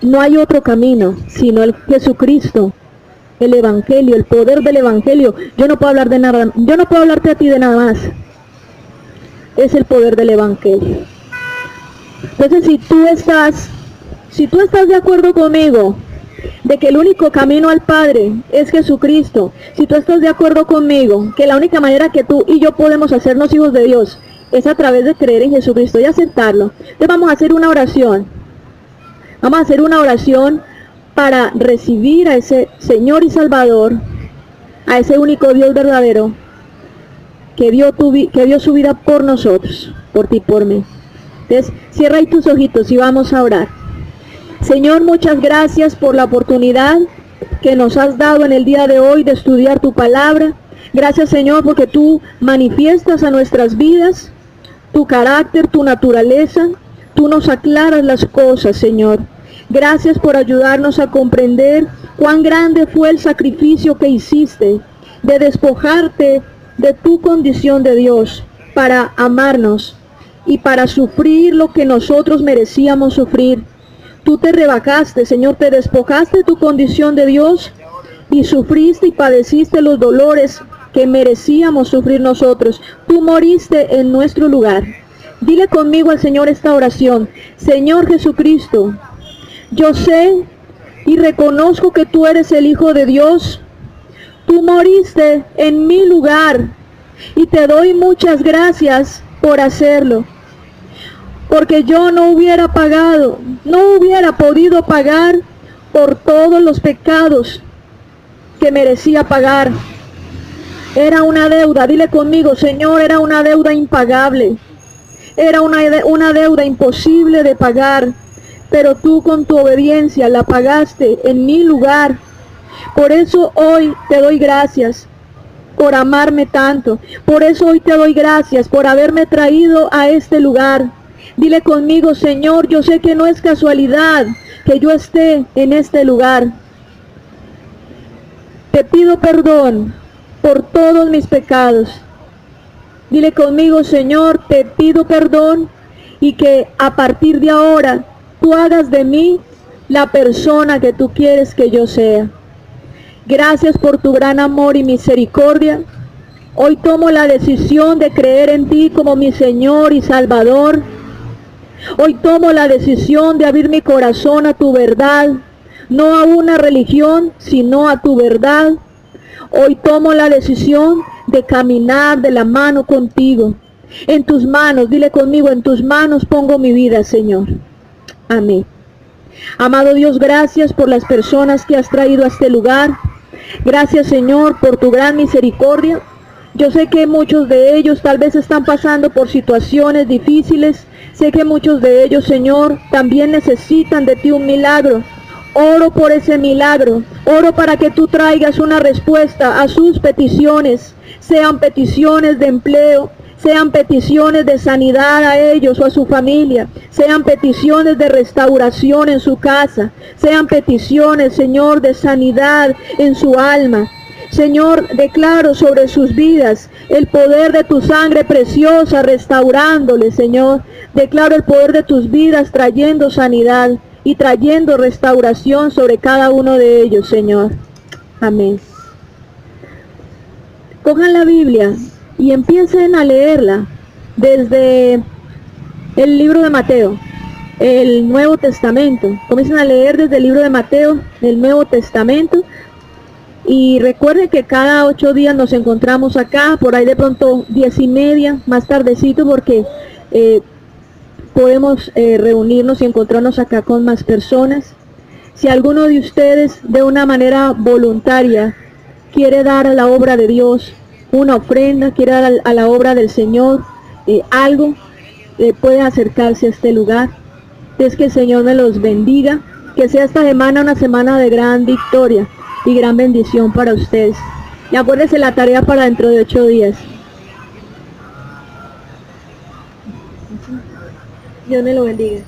no hay otro camino sino el Jesucristo, el Evangelio, el poder del Evangelio. Yo no puedo hablar de nada, yo no puedo hablarte a ti de nada más. Es el poder del Evangelio. Entonces si tú estás de acuerdo conmigo de que el único camino al Padre es Jesucristo, si tú estás de acuerdo conmigo que la única manera que tú y yo podemos hacernos hijos de Dios es a través de creer en Jesucristo y aceptarlo. Entonces vamos a hacer una oración. Vamos a hacer una oración para recibir a ese Señor y Salvador, a ese único Dios verdadero, que dio su vida por nosotros, por ti y por mí. Entonces, cierra ahí tus ojitos y vamos a orar. Señor, muchas gracias por la oportunidad que nos has dado en el día de hoy de estudiar tu palabra. Gracias, Señor, porque tú manifiestas a nuestras vidas tu carácter, tu naturaleza. Tú nos aclaras las cosas, Señor. Gracias por ayudarnos a comprender cuán grande fue el sacrificio que hiciste de despojarte de tu condición de Dios para amarnos y para sufrir lo que nosotros merecíamos sufrir. Tú te rebajaste, Señor, te despojaste de tu condición de Dios y sufriste y padeciste los dolores que merecíamos sufrir nosotros. Tú moriste en nuestro lugar. Dile conmigo al Señor esta oración. Señor Jesucristo, yo sé y reconozco que tú eres el Hijo de Dios. Tú moriste en mi lugar y te doy muchas gracias por hacerlo. Porque yo no hubiera podido pagar por todos los pecados que merecía pagar. Era una deuda, dile conmigo, Señor, era una deuda impagable. Era una deuda imposible de pagar, pero tú con tu obediencia la pagaste en mi lugar. Por eso hoy te doy gracias por amarme tanto. Por eso hoy te doy gracias por haberme traído a este lugar. Dile conmigo, Señor, yo sé que no es casualidad que yo esté en este lugar. Te pido perdón por todos mis pecados. Dile conmigo, Señor, te pido perdón y que a partir de ahora tú hagas de mí la persona que tú quieres que yo sea. Gracias por tu gran amor y misericordia. Hoy tomo la decisión de creer en ti como mi Señor y Salvador. Hoy tomo la decisión de abrir mi corazón a tu verdad, no a una religión, sino a tu verdad. Hoy tomo la decisión de caminar de la mano contigo. En tus manos, dile conmigo, en tus manos pongo mi vida, Señor. Amén. Amado Dios, gracias por las personas que has traído a este lugar. Gracias, Señor, por tu gran misericordia. Yo sé que muchos de ellos tal vez están pasando por situaciones difíciles. Sé que muchos de ellos, Señor, también necesitan de ti un milagro. Oro por ese milagro. Oro para que tú traigas una respuesta a sus peticiones. Sean peticiones de empleo, sean peticiones de sanidad a ellos o a su familia, sean peticiones de restauración en su casa, sean peticiones, Señor, de sanidad en su alma. Señor, declaro sobre sus vidas el poder de tu sangre preciosa restaurándoles, Señor. Declaro el poder de tus vidas trayendo sanidad y trayendo restauración sobre cada uno de ellos, Señor. Amén. Cojan la Biblia y empiecen a leerla desde el libro de Mateo, el Nuevo Testamento. Comiencen a leer desde el libro de Mateo, el Nuevo Testamento. Y recuerden que cada 8 días nos encontramos acá, por ahí de pronto 10:30, más tardecito, porque podemos reunirnos y encontrarnos acá con más personas. Si alguno de ustedes de una manera voluntaria quiere dar a la obra de Dios una ofrenda, quiere dar a la obra del Señor algo, puede acercarse a este lugar. Es que el Señor me los bendiga, que sea esta semana una semana de gran victoria y gran bendición para ustedes. Y acuérdense la tarea para dentro de 8 días. Dios me lo bendiga.